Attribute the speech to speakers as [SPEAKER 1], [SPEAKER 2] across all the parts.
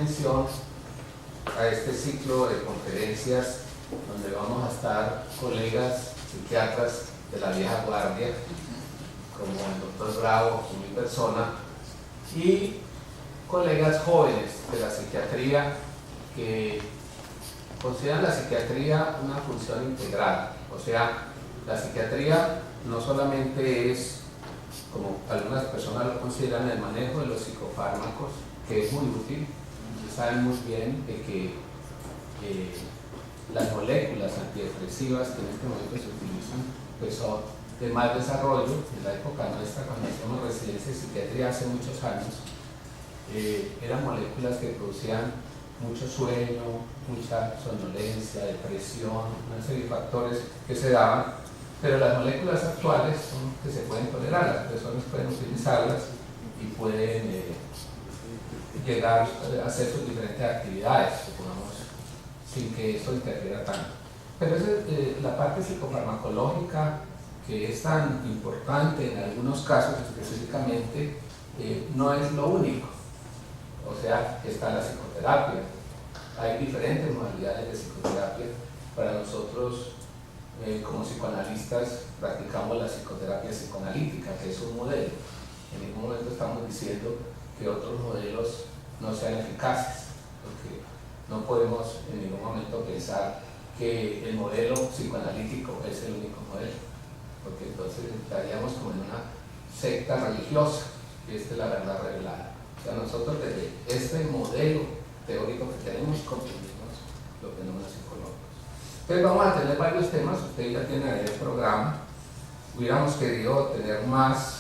[SPEAKER 1] mención a este ciclo de conferencias donde vamos a estar colegas psiquiatras de la vieja guardia, como el doctor Bravo y mi persona, y colegas jóvenes de la psiquiatría que consideran la psiquiatría una función integral. O sea, la psiquiatría no solamente es, como algunas personas lo consideran, el manejo de los psicofármacos, que es muy útil. Saben muy bien de que las moléculas antidepresivas que en este momento se utilizan pues son de más desarrollo. En la época nuestra, cuando hacíamos residencia de psiquiatría hace muchos años, eran moléculas que producían mucho sueño, mucha somnolencia, depresión, una serie de factores que se daban, pero las moléculas actuales son que se pueden tolerar, las personas pueden utilizarlas y pueden llegar a hacer sus diferentes actividades, supongamos, sin que eso interfiera tanto. Pero esa es la parte psicofarmacológica, que es tan importante en algunos casos específicamente, no es lo único. O sea, está la psicoterapia. Hay diferentes modalidades de psicoterapia. Para nosotros, como psicoanalistas, practicamos la psicoterapia psicoanalítica, que es un modelo. En ningún momento estamos diciendo que otros modelos no sean eficaces, porque no podemos en ningún momento pensar que el modelo psicoanalítico es el único modelo, porque entonces estaríamos como en una secta religiosa, que esta es la verdad revelada. O sea, nosotros desde este modelo teórico que tenemos comprendimos los fenómenos psicológicos. Entonces vamos a tener varios temas, ustedes ya tienen ahí el programa. Hubiéramos querido tener más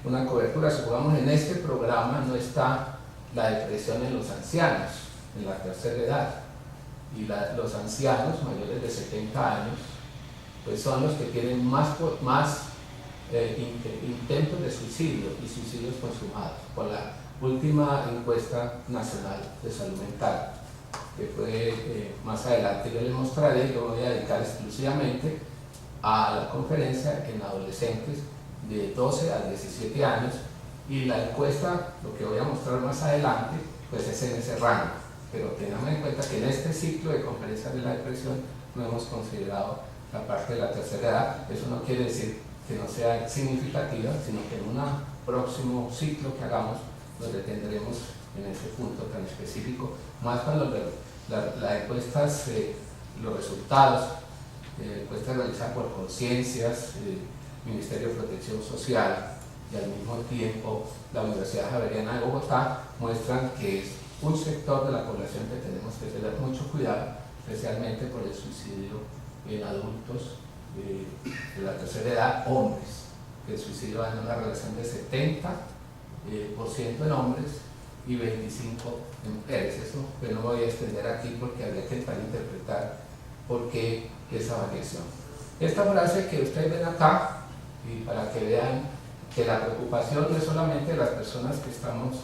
[SPEAKER 1] una cobertura, supongamos en este programa no está la depresión en los ancianos, en la tercera edad, y los ancianos mayores de 70 años pues son los que tienen más intentos de suicidio y suicidios consumados, por la última encuesta nacional de salud mental, que fue más adelante yo les mostraré. Yo voy a dedicar exclusivamente a la conferencia en adolescentes de 12 a 17 años, y la encuesta, lo que voy a mostrar más adelante, pues es en ese rango. Pero tengamos en cuenta que en este ciclo de conferencias de la depresión no hemos considerado la parte de la tercera edad. Eso no quiere decir que no sea significativa, sino que en un próximo ciclo que hagamos nos detendremos en ese punto tan específico, más cuando las encuestas, los resultados, encuestas realizadas por Conciencias, Ministerio de Protección Social y al mismo tiempo la Universidad Javeriana de Bogotá, muestran que es un sector de la población que tenemos que tener mucho cuidado, especialmente por el suicidio en adultos de la tercera edad, hombres, que el suicidio va en una relación de 70% en hombres y 25% en mujeres. Eso que no voy a extender aquí porque habría que intentar interpretar por qué esa variación. Esta frase que ustedes ven acá, y para que vean que la preocupación no es solamente de las personas que estamos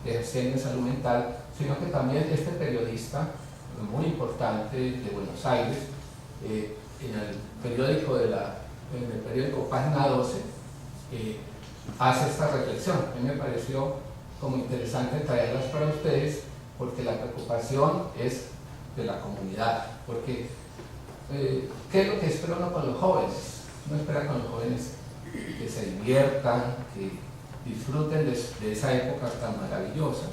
[SPEAKER 1] ejerciendo salud mental, sino que también este periodista muy importante de Buenos Aires, en el periódico Página 12, hace esta reflexión. A mí me pareció como interesante traerlas para ustedes, porque la preocupación es de la comunidad. Porque ¿qué es lo que espera uno con los jóvenes? Uno espera con los jóvenes que se diviertan, que disfruten de esa época tan maravillosa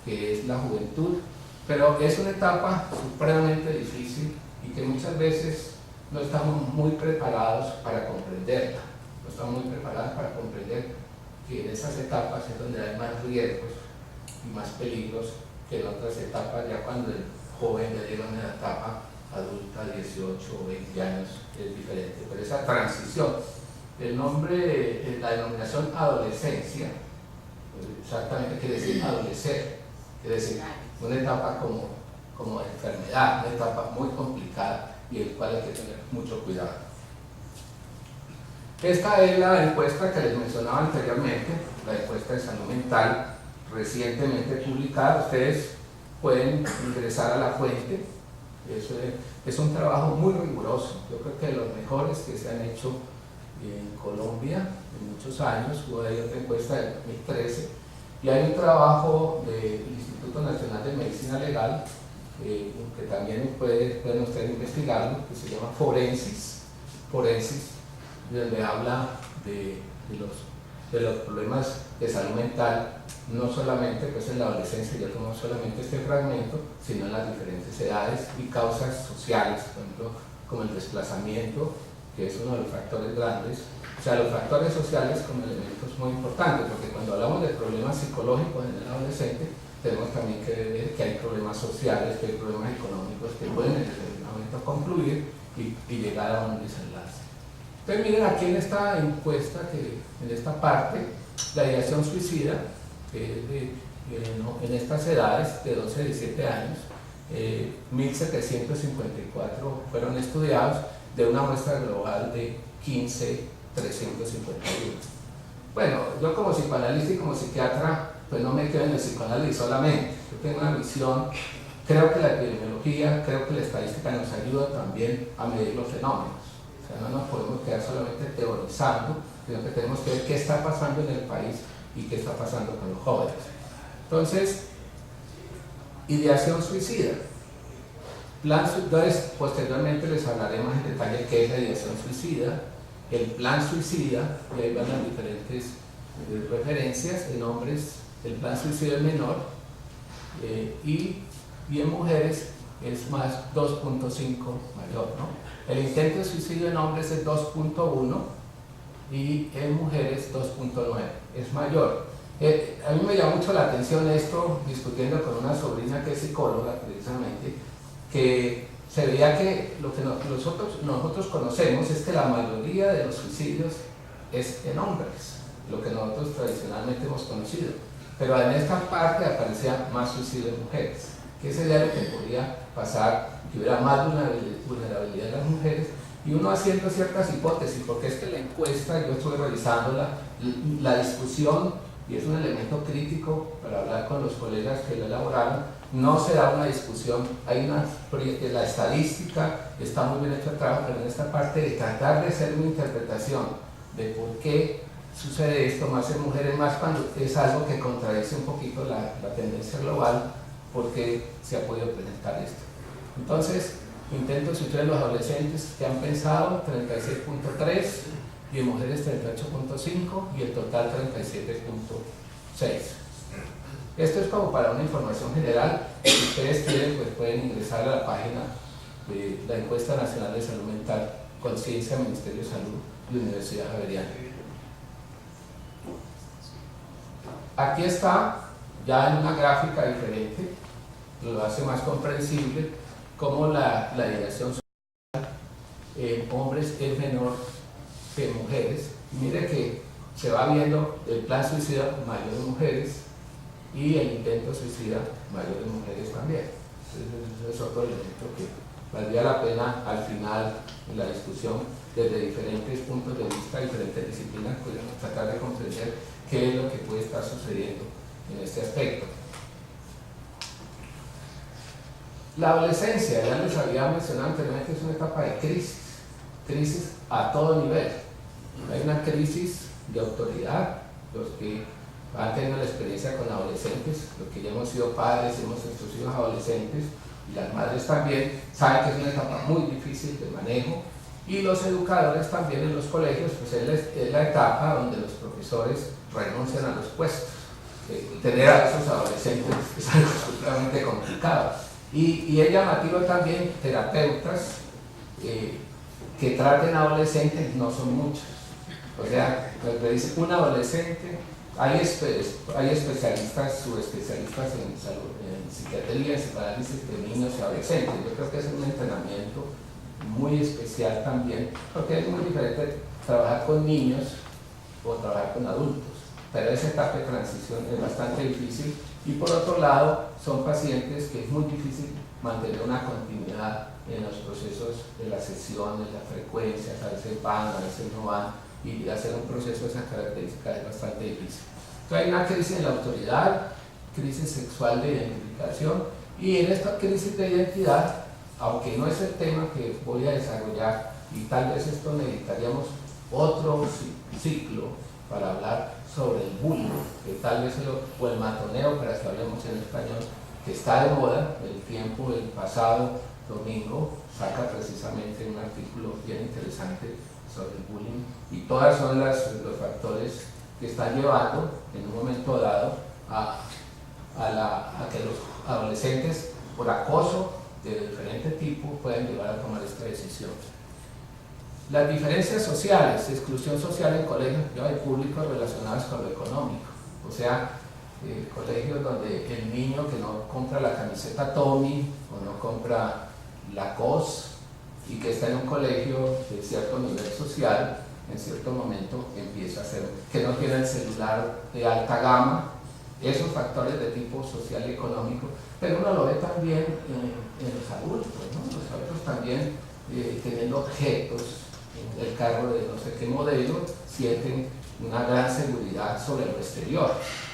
[SPEAKER 1] que es la juventud, pero es una etapa supremamente difícil y que muchas veces no estamos muy preparados para comprenderla. No estamos muy preparados para comprender que en esas etapas es donde hay más riesgos y más peligros que en otras etapas, ya cuando el joven ya llega a una etapa adulta, 18 o 20 años, es diferente. Pero esa transición, el nombre, la denominación adolescencia, exactamente quiere decir adolecer, quiere decir una etapa como de enfermedad, una etapa muy complicada y el cual hay que tener mucho cuidado. Esta es la encuesta que les mencionaba anteriormente, la encuesta de salud mental recientemente publicada. Ustedes pueden ingresar a la fuente. Es un trabajo muy riguroso, yo creo que de los mejores que se han hecho en Colombia en muchos años. Hubo ahí otra encuesta del 2013 Y hay un trabajo del Instituto Nacional de Medicina Legal, que también pueden ustedes investigarlo, que se llama Forensis, donde habla de los problemas de salud mental, no solamente pues, en la adolescencia, yo tomo solamente este fragmento, sino en las diferentes edades y causas sociales, por ejemplo, como el desplazamiento, que es uno de los factores grandes. O sea, los factores sociales como elementos muy importantes, porque cuando hablamos de problemas psicológicos en el adolescente, tenemos también que ver que hay problemas sociales, que hay problemas económicos que pueden en determinado momento concluir y llegar a un desenlace. Entonces miren aquí en esta encuesta, en esta parte, la ideación suicida, que es en estas edades de 12 a 17 años, 1.754 fueron estudiados de una muestra global de 15.351. Bueno, yo como psicoanalista y como psiquiatra, pues no me quedo en el psicoanálisis solamente. Yo tengo una visión, creo que la epidemiología, creo que la estadística nos ayuda también a medir los fenómenos. O sea, no nos podemos quedar solamente teorizando, sino que tenemos que ver qué está pasando en el país y qué está pasando con los jóvenes. Entonces, ideación suicida. Entonces, posteriormente les hablaré más en detalle qué es la ideación suicida, el plan suicida, y ahí van las diferentes referencias en hombres, el plan suicida es menor, y en mujeres es más 2.5 mayor, ¿no? El intento de suicidio en hombres es 2.1 y en mujeres 2.9, es mayor. A mí me llama mucho la atención esto, discutiendo con una sobrina que es psicóloga precisamente, que se veía que lo que nosotros conocemos es que la mayoría de los suicidios es en hombres, lo que nosotros tradicionalmente hemos conocido, pero en esta parte aparecía más suicidio en mujeres, que sería lo que podría pasar, que hubiera más vulnerabilidad de las mujeres, y uno haciendo ciertas hipótesis, porque es que la encuesta, yo estuve revisándola, la discusión, y es un elemento crítico para hablar con los colegas que la elaboraron, no se da una discusión, la estadística está muy bien hecho el trabajo, pero en esta parte de tratar de hacer una interpretación de por qué sucede esto más en mujeres, más cuando es algo que contradice un poquito la tendencia global, porque se ha podido presentar esto. Entonces, intentos suicidio en los adolescentes que han pensado 36.3 y en mujeres 38.5 y el total 37.6. Esto es como para una información general. Si ustedes quieren, pues pueden ingresar a la página de la Encuesta Nacional de Salud Mental, Conciencia, Ministerio de Salud y Universidad Javeriana. Aquí está, ya en una gráfica diferente, lo hace más comprensible, cómo la ideación social en hombres es menor que en mujeres. Mire que se va viendo el plan suicida mayor en mujeres y el intento suicida mayor en mujeres también. Entonces, es otro elemento que valdría la pena al final en la discusión, desde diferentes puntos de vista, diferentes disciplinas, podemos tratar de comprender qué es lo que puede estar sucediendo en este aspecto. La adolescencia, ya les había mencionado anteriormente, es una etapa de crisis a todo nivel. Hay una crisis de autoridad, los que han tenido la experiencia con adolescentes, los que ya hemos sido padres, hemos nuestros hijos adolescentes, y las madres también, saben que es una etapa muy difícil de manejo, y los educadores también en los colegios, pues es la etapa donde los profesores renuncian a los puestos. Tener a esos adolescentes es algo absolutamente complicado. Y es llamativo también terapeutas que traten a adolescentes, no son muchos. O sea, me dice un adolescente, hay especialistas, subespecialistas en salud, en psiquiatría, en psicoanálisis de niños y adolescentes. Yo creo que es un entrenamiento muy especial también, porque es muy diferente trabajar con niños o trabajar con adultos, pero esa etapa de transición es bastante difícil. Y por otro lado, son pacientes que es muy difícil mantener una continuidad en los procesos de las sesiones, las frecuencias, a veces van, a veces no van, y hacer un proceso de esas características es bastante difícil. Entonces hay una crisis en la autoridad, crisis sexual de identificación, y en esta crisis de identidad, aunque no es el tema que voy a desarrollar, y tal vez esto necesitaríamos otro ciclo para hablar, sobre el bullying, que tal vez o el matoneo, para que hablemos en español, que está de moda. El Tiempo, el pasado domingo, saca precisamente un artículo bien interesante sobre el bullying, y todas son los factores que están llevando en un momento dado a que los adolescentes, por acoso de diferente tipo, puedan llevar a tomar esta decisión. Las diferencias sociales, exclusión social en colegios públicos relacionados con lo económico, o sea, colegios donde el niño que no compra la camiseta Tommy o no compra Lacoste y que está en un colegio de cierto nivel social, en cierto momento empieza a ser, que no tiene el celular de alta gama, esos factores de tipo social y económico, pero uno lo ve también en los adultos, ¿no? Los adultos también teniendo objetos, el carro de no sé qué modelo, sienten una gran seguridad sobre lo exterior,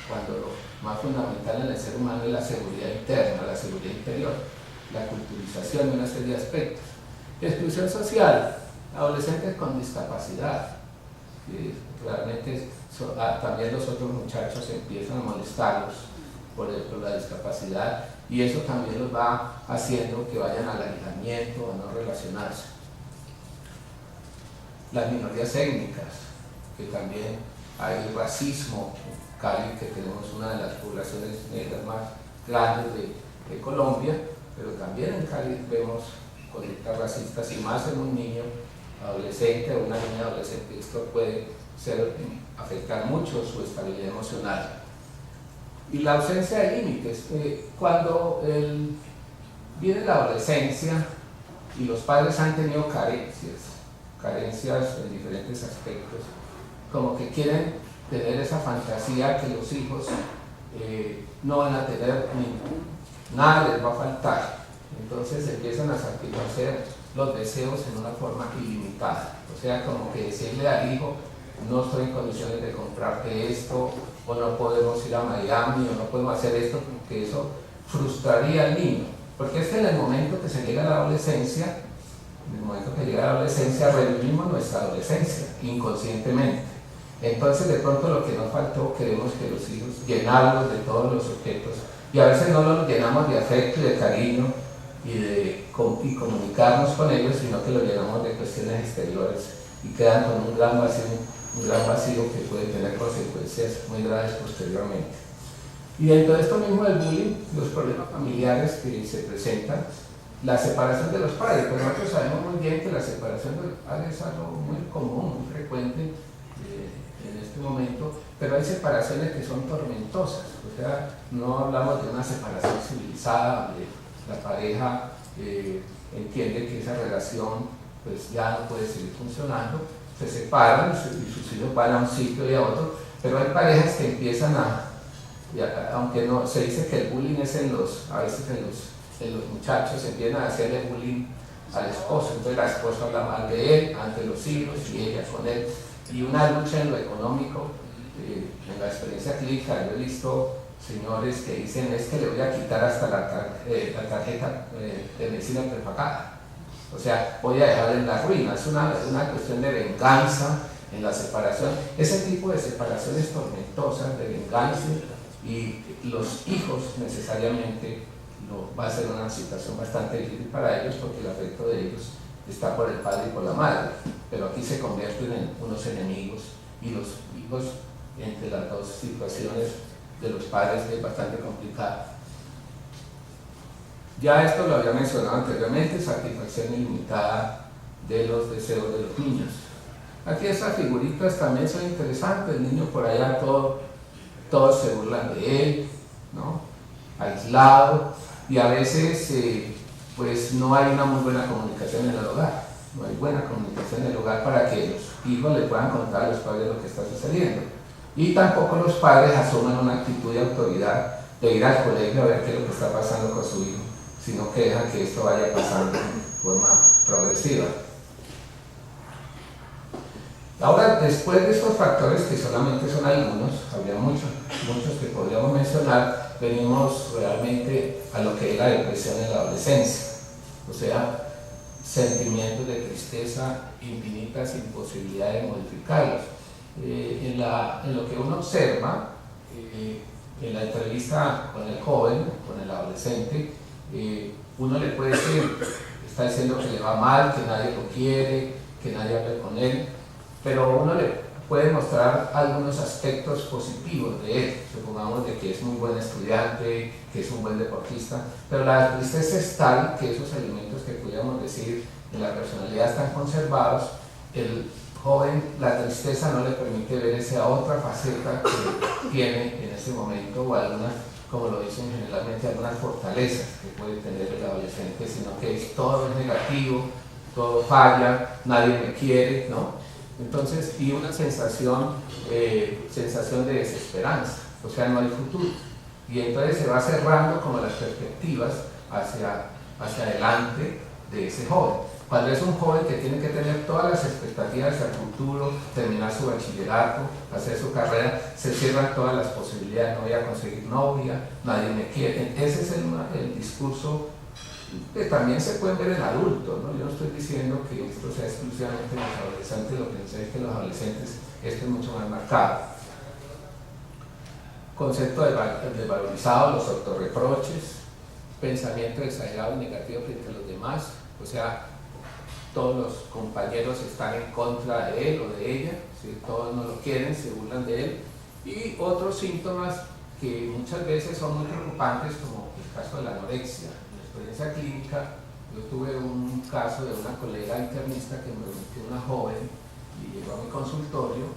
[SPEAKER 1] cuando lo más fundamental en el ser humano es la seguridad interna, la seguridad interior, la culturización de una serie de aspectos. Exclusión social, adolescentes con discapacidad, realmente también los otros muchachos empiezan a molestarlos por la discapacidad, y eso también los va haciendo que vayan al aislamiento, a no relacionarse. Las minorías étnicas, que también hay racismo. En Cali, que tenemos una de las poblaciones negras más grandes de Colombia, pero también en Cali vemos conductas racistas, y más en un niño adolescente o una niña adolescente. Esto puede afectar mucho su estabilidad emocional. Y la ausencia de límites. Cuando viene la adolescencia y los padres han tenido carencias en diferentes aspectos, como que quieren tener esa fantasía que los hijos no van a tener nada, les va a faltar. Entonces empiezan a satisfacer los deseos en una forma ilimitada. O sea, como que decirle al hijo, no estoy en condiciones de comprarte esto, o no podemos ir a Miami, o no podemos hacer esto, porque eso frustraría al niño. Porque es que en el momento que se llega a la adolescencia, revivimos nuestra adolescencia inconscientemente. Entonces, de pronto, lo que nos faltó, queremos que los hijos llenarlos de todos los objetos, y a veces no los llenamos de afecto y de cariño y comunicarnos con ellos, sino que los llenamos de cuestiones exteriores, y quedan con un gran vacío que puede tener consecuencias muy graves posteriormente. Y dentro de esto mismo del bullying, los problemas familiares que se presentan, la separación de los padres. Pues nosotros sabemos muy bien que la separación de los padres es algo muy común, muy frecuente en este momento, pero hay separaciones que son tormentosas. O sea, no hablamos de una separación civilizada, donde la pareja entiende que esa relación pues ya no puede seguir funcionando, se separan y sus hijos van a un sitio y a otro, pero hay parejas que empiezan aunque no se dice que el bullying es a veces en los muchachos, empiezan a hacerle bullying al esposo, entonces la esposa habla mal de él ante los hijos y ella con él, y una lucha en lo económico. En la experiencia clínica yo he visto señores que dicen, es que le voy a quitar hasta la tarjeta de medicina prepagada, o sea, voy a dejar en la ruina. Es una cuestión de venganza en la separación, ese tipo de separaciones tormentosas, de venganza, y los hijos necesariamente va a ser una situación bastante difícil para ellos, porque el afecto de ellos está por el padre y por la madre, pero aquí se convierten en unos enemigos, y los hijos, entre las dos situaciones de los padres, es bastante complicado. Ya esto lo había mencionado anteriormente, satisfacción ilimitada de los deseos de los niños. Aquí estas figuritas también son interesantes. El niño por allá, todos se burlan de él, ¿no? Aislado, y a veces pues no hay una muy buena comunicación en el hogar, no hay buena comunicación en el hogar para que los hijos le puedan contar a los padres lo que está sucediendo, y tampoco los padres asuman una actitud de autoridad de ir al colegio a ver qué es lo que está pasando con su hijo, sino que dejan que esto vaya pasando de forma progresiva. Ahora, después de estos factores, que solamente son algunos, habría muchos que podríamos mencionar, venimos realmente a lo que es la depresión en la adolescencia, o sea, sentimientos de tristeza infinitas sin posibilidad de modificarlos. en lo que uno observa, en la entrevista con el joven, con el adolescente, uno le puede decir, está diciendo que le va mal, que nadie lo quiere, que nadie hable con él, pero uno le puede mostrar algunos aspectos positivos de él, supongamos de que es muy buen estudiante, que es un buen deportista, pero la tristeza es tal que esos elementos que pudiéramos decir en la personalidad están conservados, el joven, la tristeza no le permite ver esa otra faceta que tiene en ese momento o algunas, como lo dicen generalmente, algunas fortalezas que puede tener el adolescente, sino que todo es negativo, todo falla, nadie me quiere, ¿no? Entonces, y una sensación de desesperanza, o sea, no hay futuro. Y entonces se va cerrando como las perspectivas hacia adelante de ese joven. Cuando es un joven que tiene que tener todas las expectativas hacia el futuro, terminar su bachillerato, hacer su carrera, se cierran todas las posibilidades, no voy a conseguir novia, nadie me quiere. Ese es el discurso que también se puede ver en adultos, ¿no? Yo no estoy diciendo que esto sea exclusivamente en los adolescentes, lo que sé es que en los adolescentes esto es mucho más marcado. Concepto desvalorizado, los autorreproches, pensamiento exagerado y negativo frente a los demás, o sea, todos los compañeros están en contra de él o de ella, ¿sí? Todos no lo quieren, se burlan de él, y otros síntomas que muchas veces son muy preocupantes, como el caso de la anorexia. Experiencia clínica, yo tuve un caso de una colega internista que me metió una joven y llegó a mi consultorio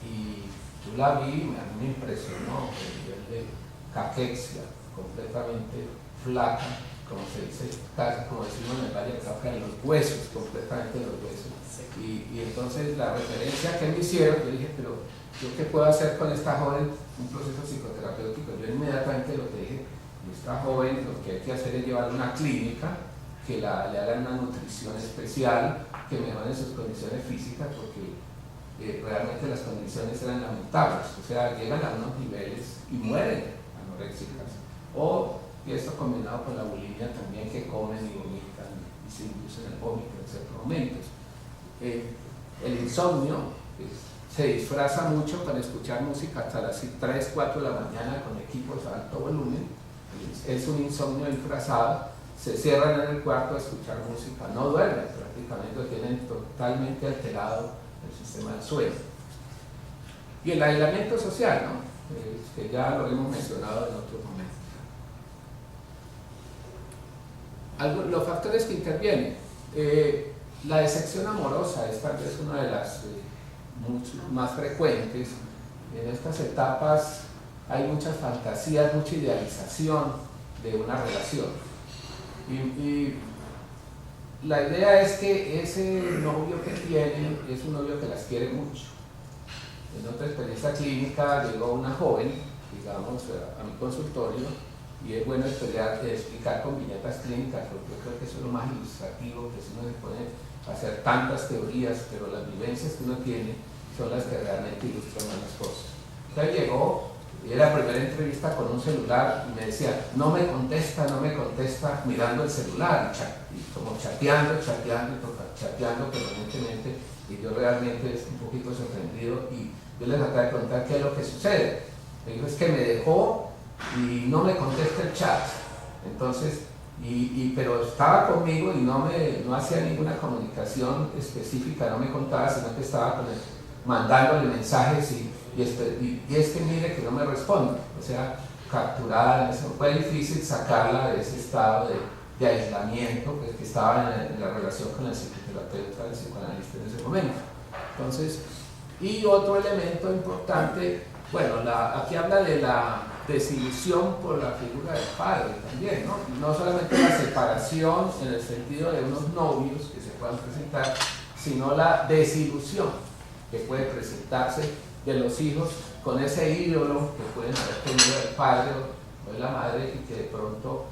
[SPEAKER 1] y yo la vi y a mí me impresionó el nivel de caquexia, completamente flaca, como se dice, casi como decimos en el Valle de Cauca, en los huesos, completamente los huesos. Y entonces la referencia que me hicieron, yo dije, pero ¿yo qué puedo hacer con esta joven? Un proceso psicoterapéutico. Yo inmediatamente lo que dije, esta joven lo que hay que hacer es llevarla a una clínica que le hagan una nutrición especial, que mejoren sus condiciones físicas, porque realmente las condiciones eran lamentables, o sea, llegan a unos niveles y mueren anoréxicas. Y esto combinado con la bulimia también, que comen y vomitan y se inducen el vómito en ciertos momentos. El insomnio se disfraza mucho para escuchar música hasta las 3, 4 de la mañana con equipos a alto volumen. Es un insomnio disfrazado, se cierran en el cuarto a escuchar música, no duermen prácticamente, tienen totalmente alterado el sistema del sueño. Y el aislamiento social, ¿no? Que ya lo hemos mencionado en otros momentos. Los factores que intervienen, la decepción amorosa es tal vez una de las más frecuentes. En estas etapas hay muchas fantasías, mucha idealización de una relación. Y la idea es que ese novio que tienen es un novio que las quiere mucho. En otra experiencia clínica llegó una joven, digamos, a mi consultorio, y es bueno explicar con viñetas clínicas, porque yo creo que eso es lo más ilustrativo, que si uno se puede hacer tantas teorías, pero las vivencias que uno tiene son las que realmente ilustran más las cosas. Entonces llegó, y era la primera entrevista con un celular, y me decía, no me contesta, mirando el celular, y como chateando permanentemente, y yo realmente estoy un poquito sorprendido, y yo le traté de preguntar qué es lo que sucede. Me dijo, es que me dejó y no me contesta el chat. Entonces, pero estaba conmigo y no hacía ninguna comunicación específica, no me contaba, sino que estaba mandándole mensajes y es que mire que no me responde. O sea, capturada, fue difícil sacarla de ese estado de aislamiento, pues, que estaba en la relación con el psicoterapeuta, el psicoanalista en ese momento. Entonces, y otro elemento importante, bueno, aquí habla de la desilusión por la figura del padre también, ¿no? No solamente la separación en el sentido de unos novios que se puedan presentar, sino la desilusión que puede presentarse de los hijos con ese ídolo que pueden haber tenido el padre o de la madre y que de pronto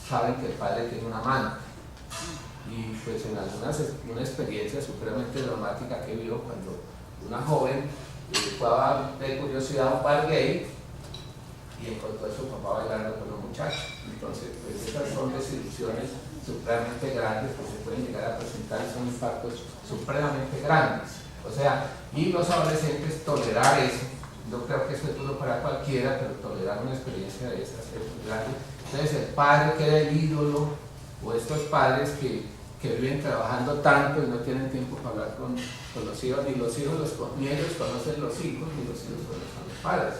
[SPEAKER 1] saben que el padre tiene una amante. Y pues en una experiencia supremamente dramática que vivo cuando una joven fue de curiosidad a un bar gay y encontró a su papá bailando con los muchachos. Entonces, pues esas son desilusiones supremamente grandes que se pueden llegar a presentar, son impactos supremamente grandes. O sea, y los adolescentes tolerar eso. Yo creo que eso es duro para cualquiera, pero tolerar una experiencia de esas es muy grande. Entonces el padre queda el ídolo, o estos padres que viven trabajando tanto y no tienen tiempo para hablar con los hijos, ni los hijos ni ellos conocen los hijos, ni los hijos conocen los padres.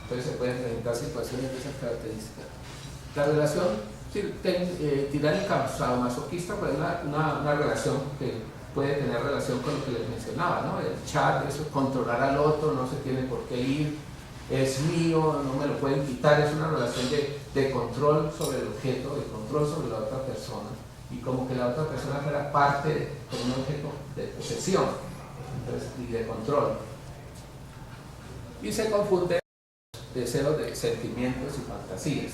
[SPEAKER 1] Entonces se pueden presentar situaciones de esas características. La relación tiránica sadomasoquista pues, es una relación que puede tener relación con lo que les mencionaba, ¿no? El chat, eso, controlar al otro, no se tiene por qué ir, es mío, no me lo pueden quitar, es una relación de control sobre el objeto, de control sobre la otra persona, y como que la otra persona fuera parte de un objeto de posesión, entonces, y de control. Y se confunde deseos de sentimientos y fantasías.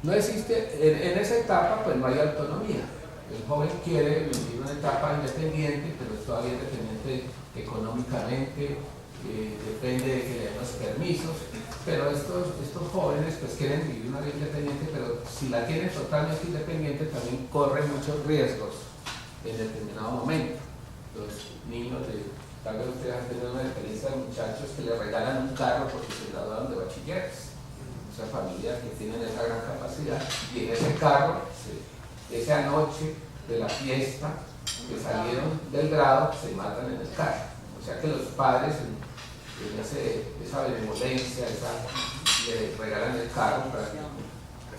[SPEAKER 1] No existe, en esa etapa pues no hay autonomía. El joven quiere vivir una etapa independiente, pero es todavía independiente económicamente, depende de que le den los permisos, pero estos jóvenes pues quieren vivir una vida independiente, pero si la tienen totalmente independiente también corren muchos riesgos en determinado momento. Los niños, tal vez ustedes han tenido una experiencia de muchachos que le regalan un carro porque se graduaron de bachilleres, o sea, familias que tienen esa gran capacidad, y en ese carro, esa noche de la fiesta que salieron del grado, se matan en el carro. O sea que los padres en esa benevolencia, le regalan el carro para que,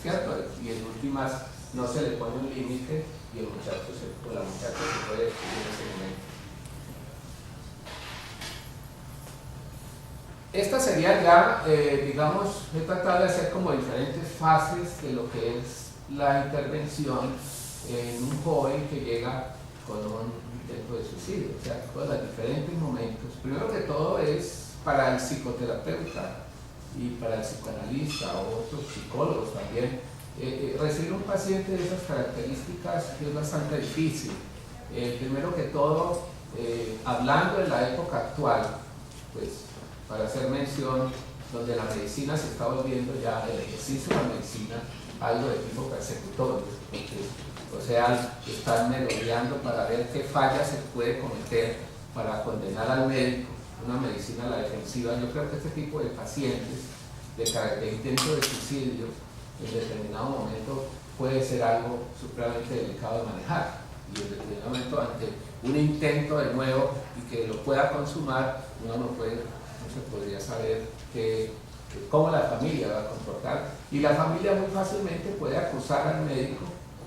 [SPEAKER 1] ¿cierto? Y en últimas no se le pone un límite y el muchacho o la muchacha se puede descubrir en ese momento. Esta sería ya, digamos, he tratado de hacer como diferentes fases de lo que es la intervención en un joven que llega con un intento de suicidio, o sea, todos los diferentes momentos. Primero que todo es para el psicoterapeuta y para el psicoanalista o otros psicólogos también. Recibir un paciente de esas características es bastante difícil. Primero que todo, hablando de la época actual, pues para hacer mención, donde la medicina se está volviendo ya el ejercicio de la medicina algo de tipo persecutorio, o sea, están merodeando para ver qué falla se puede cometer para condenar al médico, una medicina a la defensiva. Yo creo que este tipo de pacientes de intento de suicidio en determinado momento puede ser algo supremamente delicado de manejar, y en determinado momento ante un intento de nuevo y que lo pueda consumar, uno no se podría saber cómo la familia va a comportar, y la familia muy fácilmente puede acusar al médico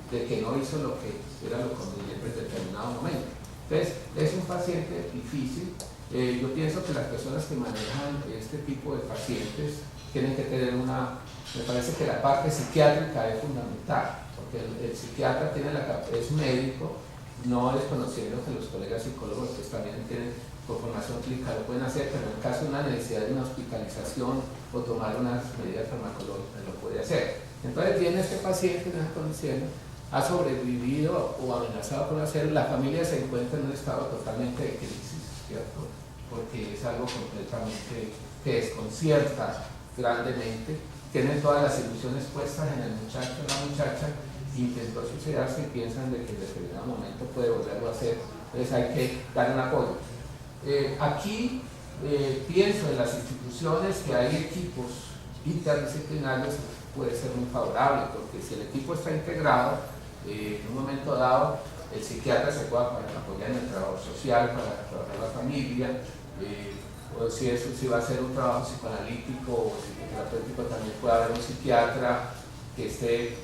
[SPEAKER 1] de que no hizo lo que era lo conveniente en determinado momento. Entonces, es un paciente difícil. Yo pienso que las personas que manejan este tipo de pacientes tienen que tener me parece que la parte psiquiátrica es fundamental, porque el psiquiatra es médico, no desconociendo que los colegas psicólogos pues también tienen por formación clínica lo pueden hacer, pero en el caso de una necesidad de una hospitalización o tomar unas medidas farmacológicas lo puede hacer. Entonces viene este paciente en esa condición, ha sobrevivido o amenazado con hacerlo, la familia se encuentra en un estado totalmente de crisis, ¿cierto? Porque es algo completamente que desconcierta grandemente, tienen todas las ilusiones puestas en el muchacho o la muchacha, intentó suicidarse y piensan de que en determinado momento puede volverlo a hacer, entonces hay que dar un apoyo. Aquí pienso en las instituciones que hay equipos interdisciplinarios, puede ser muy favorable, porque si el equipo está integrado, en un momento dado el psiquiatra se puede apoyar en el trabajo social para trabajar la familia, o si va a ser un trabajo psicoanalítico o psicoterapéutico, también puede haber un psiquiatra que esté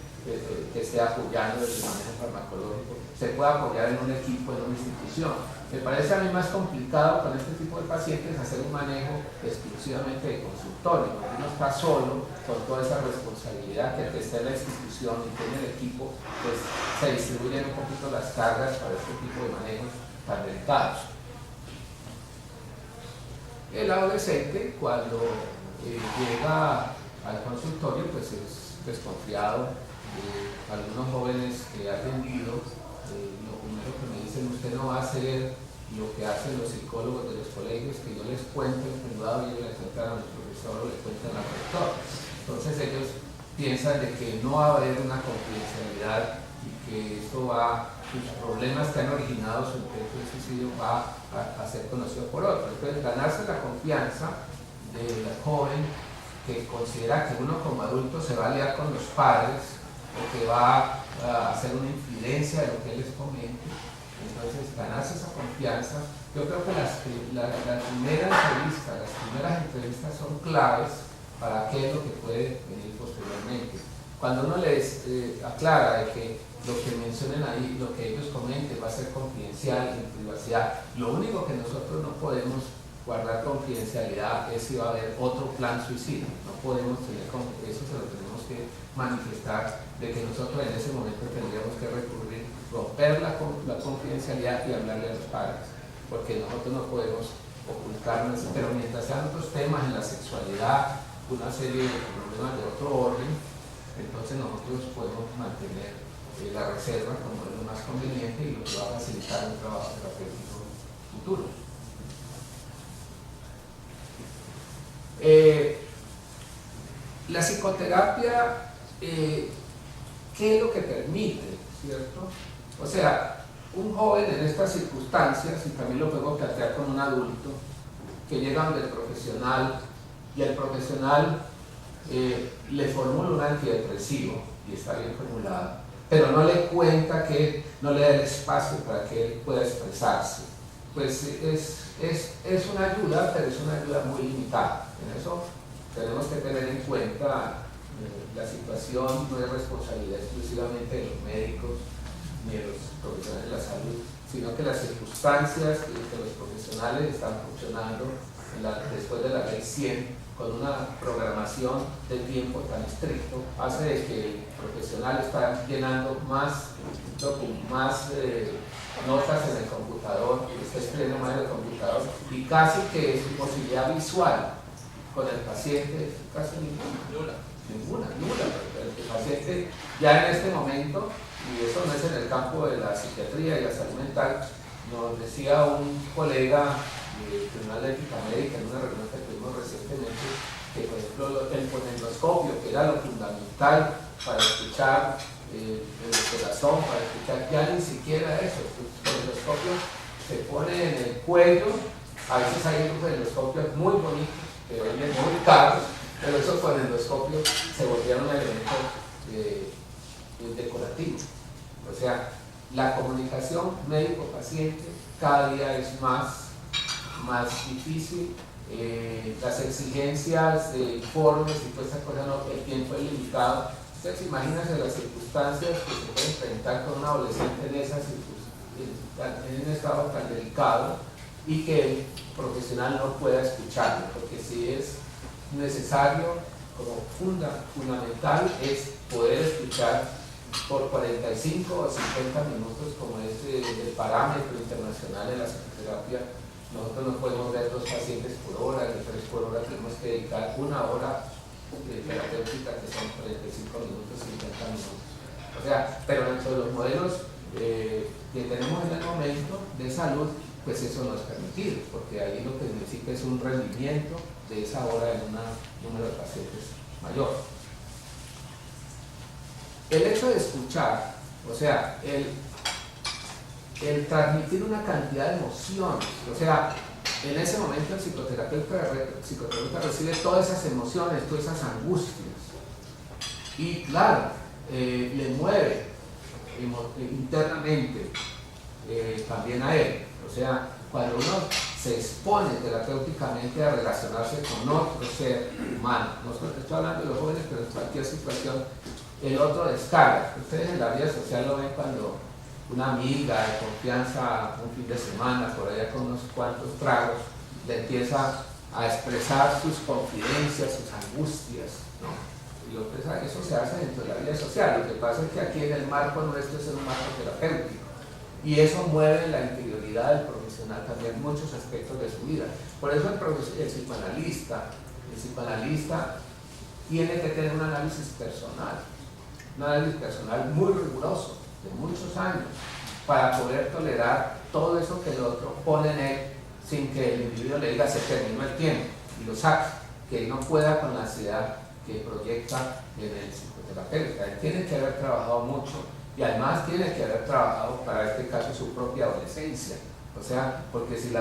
[SPEAKER 1] apoyando el manejo farmacológico, se puede apoyar en un equipo, en una institución. Me parece a mí más complicado con este tipo de pacientes hacer un manejo exclusivamente de consultorio, porque uno está solo con toda esa responsabilidad que está en la institución y tiene el equipo, pues se distribuyen un poquito las cargas para este tipo de manejos tan delicados. El adolescente, cuando llega al consultorio, pues es desconfiado. Algunos jóvenes que he atendido, lo primero que me dicen, usted no va a hacer lo que hacen los psicólogos de los colegios, que yo les cuento en privado y ellos le cuentan a mi profesor o le cuentan al rector. Entonces ellos piensan de que no va a haber una confidencialidad y que que esto sus problemas que han originado su intento de suicidio va a ser conocido por otros. Entonces, ganarse la confianza del joven que considera que uno como adulto se va a liar con los padres o que va a hacer una infidencia de lo que él les comente. Entonces, ganarse esa confianza, yo creo que las primeras entrevistas son claves para qué es lo que puede venir posteriormente. Cuando uno les aclara de que lo que mencionen ahí, lo que ellos comenten va a ser confidencial y en privacidad, lo único que nosotros no podemos guardar confidencialidad es si va a haber otro plan suicida. No podemos tener eso, se lo tenemos que manifestar de que nosotros en ese momento tendríamos que recurrir, romper la confidencialidad y hablarle a los padres, porque nosotros no podemos ocultarnos, pero mientras sean otros temas en la sexualidad, una serie de problemas de otro orden, entonces nosotros podemos mantener la reserva como es lo más conveniente y lo que va a facilitar un trabajo terapéutico futuro. La psicoterapia, ¿qué es lo que permite? ¿Cierto? O sea, un joven en estas circunstancias, y también lo podemos plantear con un adulto, que llega donde el profesional, y el profesional le formula un antidepresivo, y está bien formulado, pero no le cuenta que no le da el espacio para que él pueda expresarse. Pues es una ayuda, pero es una ayuda muy limitada. En eso tenemos que tener en cuenta la situación no es responsabilidad exclusivamente de los médicos ni de los profesionales de la salud, sino que las circunstancias que los profesionales están funcionando después de la ley 100 con una programación de tiempo tan estricto hace de que el profesional está llenando más notas en el computador, está escribiendo más en el computador y casi que su posibilidad visual con el paciente casi ninguna. El paciente ya en este momento, y eso no es en el campo de la psiquiatría y la salud mental, nos decía un colega del Tribunal de Ética Médica en una reunión que tuvimos recientemente que, por ejemplo, el fonendoscopio, que era lo fundamental para escuchar el corazón, para escuchar, ya ni siquiera eso. El fonendoscopio se pone en el cuello, a veces hay unos fonendoscopios muy bonitos que venden muy caros, pero esos fonendoscopios se volvieron un elemento decorativo. O sea, la comunicación médico-paciente cada día es más difícil, las exigencias de informes y todas esas cosas, no, el tiempo es limitado. Ustedes imagínense las circunstancias que se pueden enfrentar con un adolescente en un estado tan delicado y que el profesional no pueda escucharlo, porque si es necesario, como fundamental, es poder escuchar por 45 o 50 minutos, como es el parámetro internacional de la psicoterapia. Nosotros no podemos ver 2 pacientes por hora, ni 3 por hora, tenemos que dedicar 1 hora de terapéutica, que son 45 minutos, 50 minutos. O sea, pero dentro de los modelos que tenemos en el momento de salud, pues eso no es permitido, porque ahí lo que necesita es un rendimiento de esa hora en un número de pacientes mayor. El hecho de escuchar, o sea, el transmitir una cantidad de emociones, o sea, en ese momento el psicoterapeuta recibe todas esas emociones, todas esas angustias, y claro, le mueve internamente también a él. O sea, cuando uno se expone terapéuticamente a relacionarse con otro ser humano, no estoy hablando de los jóvenes, pero en cualquier situación, el otro descarga. Ustedes en la vida social lo ven cuando una amiga de confianza un fin de semana, por allá con unos cuantos tragos, le empieza a expresar sus confidencias, sus angustias, ¿no? Y eso se hace dentro de la vida social. Lo que pasa es que aquí en el marco nuestro es un marco terapéutico. Y eso mueve la interioridad del profesional también en muchos aspectos de su vida. Por eso el psicoanalista tiene que tener un análisis personal muy riguroso, de muchos años, para poder tolerar todo eso que el otro pone en él sin que el individuo le diga se terminó el tiempo y lo saque, que él no pueda con la ansiedad que proyecta en el psicoanalista. psicoterapeuta. Él tiene que haber trabajado mucho y además tiene que haber trabajado para este caso su propia adolescencia. O sea, porque si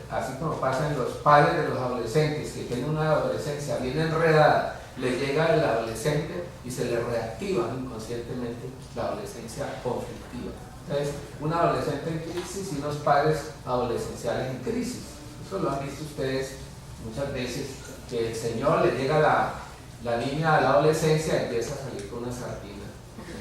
[SPEAKER 1] así como pasa en los padres de los adolescentes que tienen una adolescencia bien enredada, le llega el adolescente y se le reactiva inconscientemente la adolescencia conflictiva. Entonces, un adolescente en crisis y unos padres adolescenciales en crisis. Eso lo han visto ustedes muchas veces, que el señor le llega la niña a la adolescencia y empieza a salir con una sardina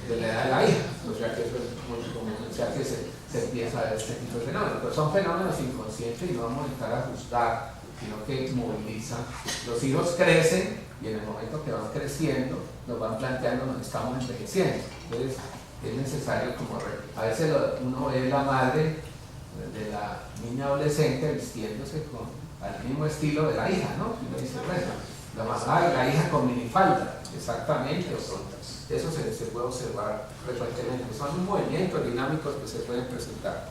[SPEAKER 1] de la edad de la hija. O sea que eso es muy común, o sea que se empieza a ver este tipo de fenómenos. Pero son fenómenos inconscientes y no vamos a estar a juzgar, sino que movilizan. Los hijos crecen y en el momento que van creciendo nos van planteando, nos estamos envejeciendo. Entonces es necesario como a veces uno ve la madre de la niña adolescente vistiéndose al mismo estilo de la hija, ¿no? Y uno dice, bueno, la mamá y la hija con minifalda, exactamente, eso se puede observar frecuentemente. Son movimientos dinámicos que se pueden presentar.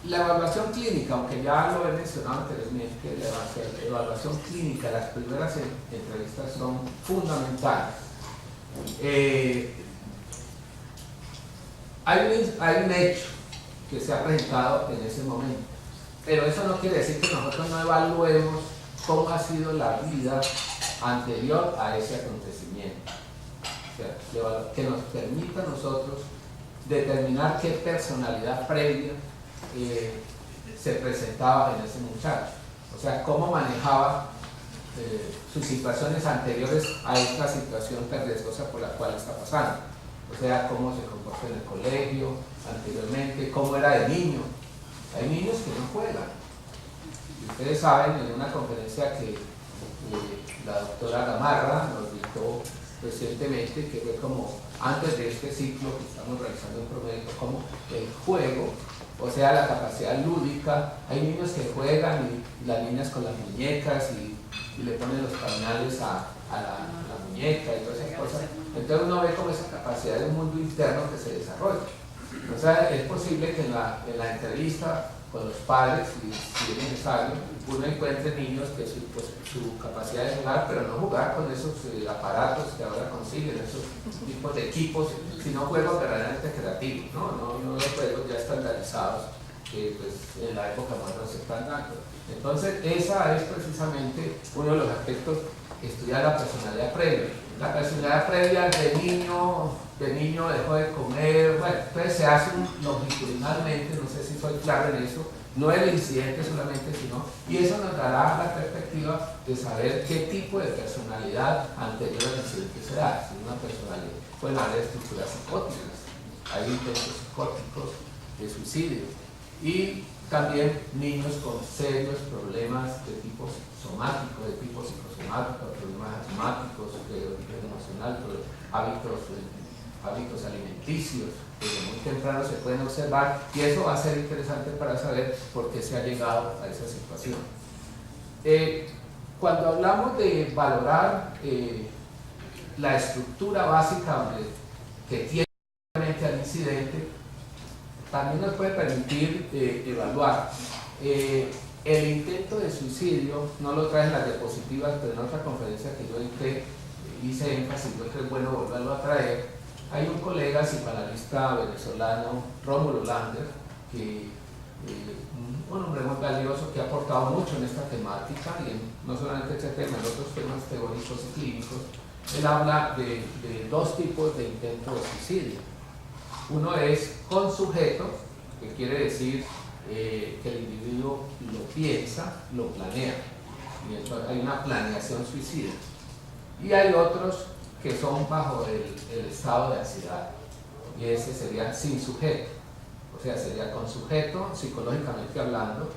[SPEAKER 1] La evaluación clínica, aunque ya lo he mencionado anteriormente, la evaluación clínica, las primeras entrevistas son fundamentales. Hay un hecho que se ha presentado en ese momento, pero eso no quiere decir que nosotros no evaluemos cómo ha sido la vida anterior a ese acontecimiento. O sea, que nos permita a nosotros determinar qué personalidad previa se presentaba en ese muchacho. O sea, cómo manejaba sus situaciones anteriores a esta situación tan riesgosa por la cual está pasando. O sea, cómo se comportó en el colegio anteriormente, cómo era de niño. Hay niños que no juegan. Y ustedes saben, en una conferencia que la doctora Gamarra nos dictó recientemente, que fue como antes de este ciclo que estamos realizando en promedio, como el juego, o sea, la capacidad lúdica. Hay niños que juegan y las niñas con las muñecas y le ponen los pañales a la muñeca y todas esas cosas. Entonces uno ve como esa capacidad de un mundo interno que se desarrolla. O sea, es posible que en la entrevista con los padres, si es necesario, uno encuentre niños que su capacidad de jugar, pero no jugar con esos aparatos que ahora consiguen, esos tipos de equipos, sino juegos verdaderamente creativos, no los juegos ya estandarizados que pues, en la época moderna se están dando. Entonces, esa es precisamente uno de los aspectos que estudia la personalidad previa. La personalidad previa de niño dejó de comer, bueno, entonces se hace longitudinalmente, no sé si soy claro en eso, no el incidente solamente, sino, y eso nos dará la perspectiva de saber qué tipo de personalidad anterior al incidente se da. Si una personalidad, pueden haber estructuras psicóticas, hay intentos psicóticos de suicidio, y también niños con serios problemas de tipo somático, de tipo psicosomático, problemas asmáticos, de origen emocional, hábitos alimenticios, desde muy temprano se pueden observar, y eso va a ser interesante para saber por qué se ha llegado a esa situación. Cuando hablamos de valorar la estructura básica que tiene al incidente, también nos puede permitir evaluar. El intento de suicidio, no lo traen las diapositivas, pero en otra conferencia que yo hice énfasis, yo creo que es bueno volverlo a traer. Hay un colega psicoanalista venezolano, Rómulo Lander, que un hombre muy valioso que ha aportado mucho en esta temática, y no solamente este tema, en otros temas teóricos y clínicos. Él habla de dos tipos de intento de suicidio. Uno es con sujeto, que quiere decir que el individuo lo piensa, lo planea, y entonces hay una planeación suicida. Y hay otros que son bajo el estado de ansiedad, y ese sería sin sujeto, o sea, sería con sujeto, psicológicamente hablando,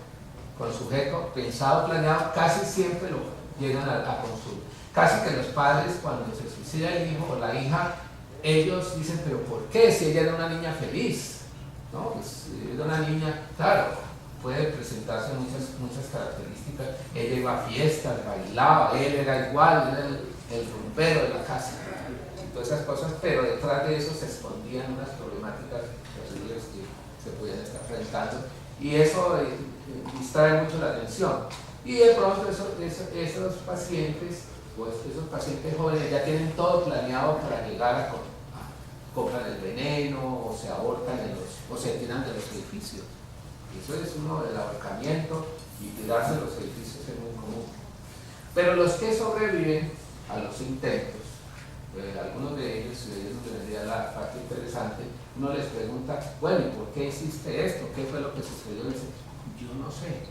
[SPEAKER 1] con sujeto pensado, planeado, casi siempre lo llegan a consulta. Casi que los padres, cuando se suicida el hijo o la hija, ellos dicen, pero ¿por qué? Si ella era una niña feliz, ¿no? Pues era una niña, claro, puede presentarse muchas características. Ella iba a fiestas, bailaba, él era igual, era el rumbero de la casa, y todas esas cosas, pero detrás de eso se escondían unas problemáticas terribles que se podían estar enfrentando, y eso distrae mucho la atención. Y de pronto esos pacientes pues esos pacientes jóvenes ya tienen todo planeado para llegar a comprar el veneno, o se abortan o se tiran de los edificios. Eso es uno del ahorcamiento, y tirarse de los edificios es muy común. Pero los que sobreviven a los intentos, algunos de ellos, y ahí es donde vendría la parte interesante, uno les pregunta, bueno, ¿y por qué hiciste esto? ¿Qué fue lo que sucedió? Y dicen, yo no sé,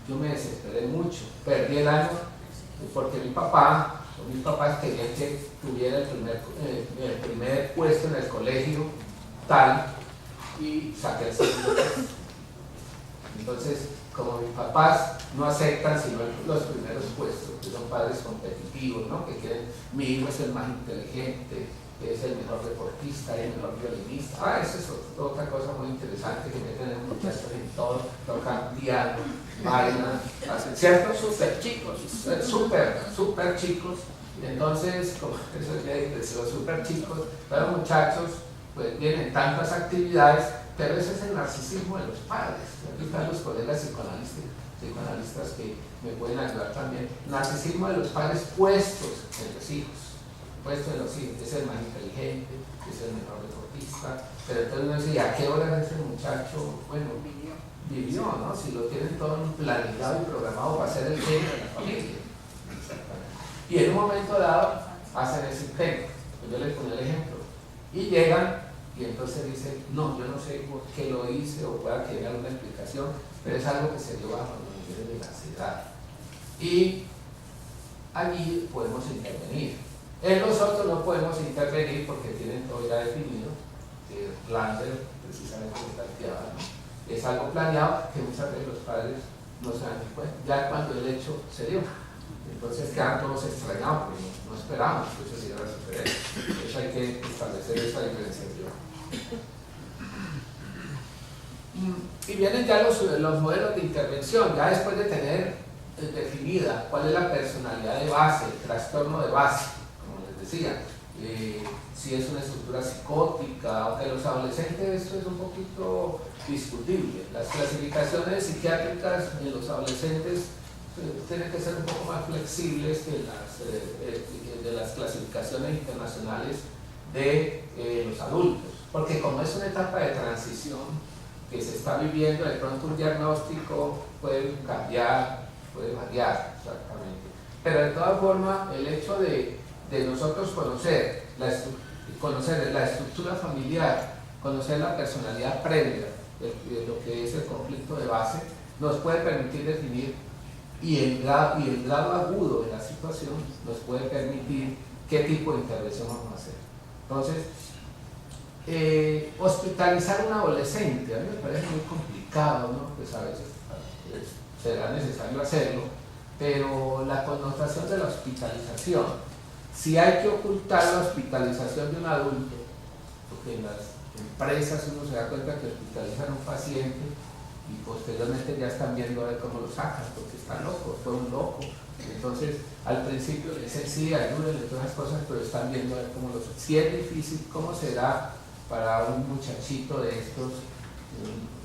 [SPEAKER 1] yo me desesperé mucho, perdí el año porque mis papás querían que tuviera el primer puesto en el colegio tal, y saqué el segundo puesto. Entonces, como mis papás no aceptan sino los primeros puestos, que son padres competitivos, ¿no? Que quieren, mi hijo es el más inteligente, es el mejor deportista, el mejor violinista. Eso es otra cosa muy interesante, que meten a muchachos en todo, tocan piano, bailan, hacen, ¿cierto? Súper chicos, súper chicos. Entonces, como eso ya dice, los súper chicos, los muchachos, pues vienen tantas actividades, pero ese es el narcisismo de los padres. Aquí están los colegas psicoanalistas que me pueden ayudar también. Narcisismo de los padres puestos en los hijos. Puesto en los hijos, es el más inteligente, es el mejor deportista, pero entonces uno dice, ¿y a qué hora ese muchacho? Bueno, vivió, ¿no? Si lo tienen todo planificado y programado para ser el genio de la familia. Y en un momento dado hacen ese intento. Pues yo les pongo el ejemplo. Y llegan y entonces dicen, no, yo no sé por qué lo hice, o pueda que haya alguna explicación, pero es algo que se dio bajo los niveles de la ansiedad. Y allí podemos intervenir. En los otros no podemos intervenir porque tienen todo ya definido, que Lander precisamente está activado, ¿no? Es algo planeado que muchas veces los padres no se dan cuenta, ya cuando el hecho se dio. Entonces quedan todos extrañados, porque no esperamos que eso se iba a suceder. Entonces hay que establecer esa diferenciación. Y vienen ya los modelos de intervención, ya después de tener definida cuál es la personalidad de base, el trastorno de base, como les decía, si es una estructura psicótica, aunque los adolescentes esto es un poquito discutible. Las clasificaciones psiquiátricas en los adolescentes tienen que ser un poco más flexibles que de las clasificaciones internacionales de los adultos, porque como es una etapa de transición que se está viviendo, de pronto un diagnóstico puede cambiar, puede variar exactamente, pero de todas formas el hecho de nosotros conocer la estructura familiar, conocer la personalidad previa de lo que es el conflicto de base, nos puede permitir definir, y el grado agudo de la situación nos puede permitir qué tipo de intervención vamos a hacer. Entonces, hospitalizar a un adolescente, a mí me parece muy complicado, ¿no? Pues a veces será necesario hacerlo, pero la connotación de la hospitalización, si hay que ocultar la hospitalización de un adulto, porque en las empresas uno se da cuenta que hospitalizan a un paciente y posteriormente ya están viendo a ver cómo lo sacan, porque está loco, fue un loco. Entonces, al principio le dicen sí, ayúdenle, todas esas cosas, pero están viendo a ver cómo lo sacan. Si es difícil, ¿cómo será para un muchachito de estos,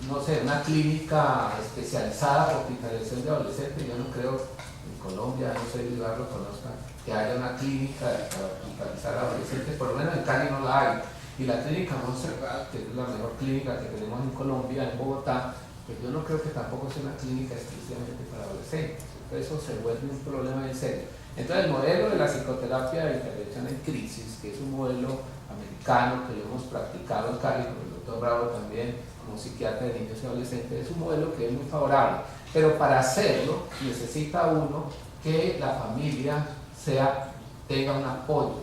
[SPEAKER 1] no sé, una clínica especializada para hospitalización de adolescentes? Yo no creo, en Colombia, no sé si lo conozca, que haya una clínica para hospitalizar a adolescentes, por lo menos en Cali no la hay. Y la clínica Montserrat, que es la mejor clínica que tenemos en Colombia, en Bogotá, pues yo no creo que tampoco sea una clínica exclusivamente para adolescentes. Entonces eso se vuelve un problema en serio. Entonces el modelo de la psicoterapia de intervención en crisis, que es un modelo americano que lo hemos practicado en Cali con el doctor Bravo también, como psiquiatra de niños y adolescentes, es un modelo que es muy favorable. Pero para hacerlo necesita uno que la familia tenga un apoyo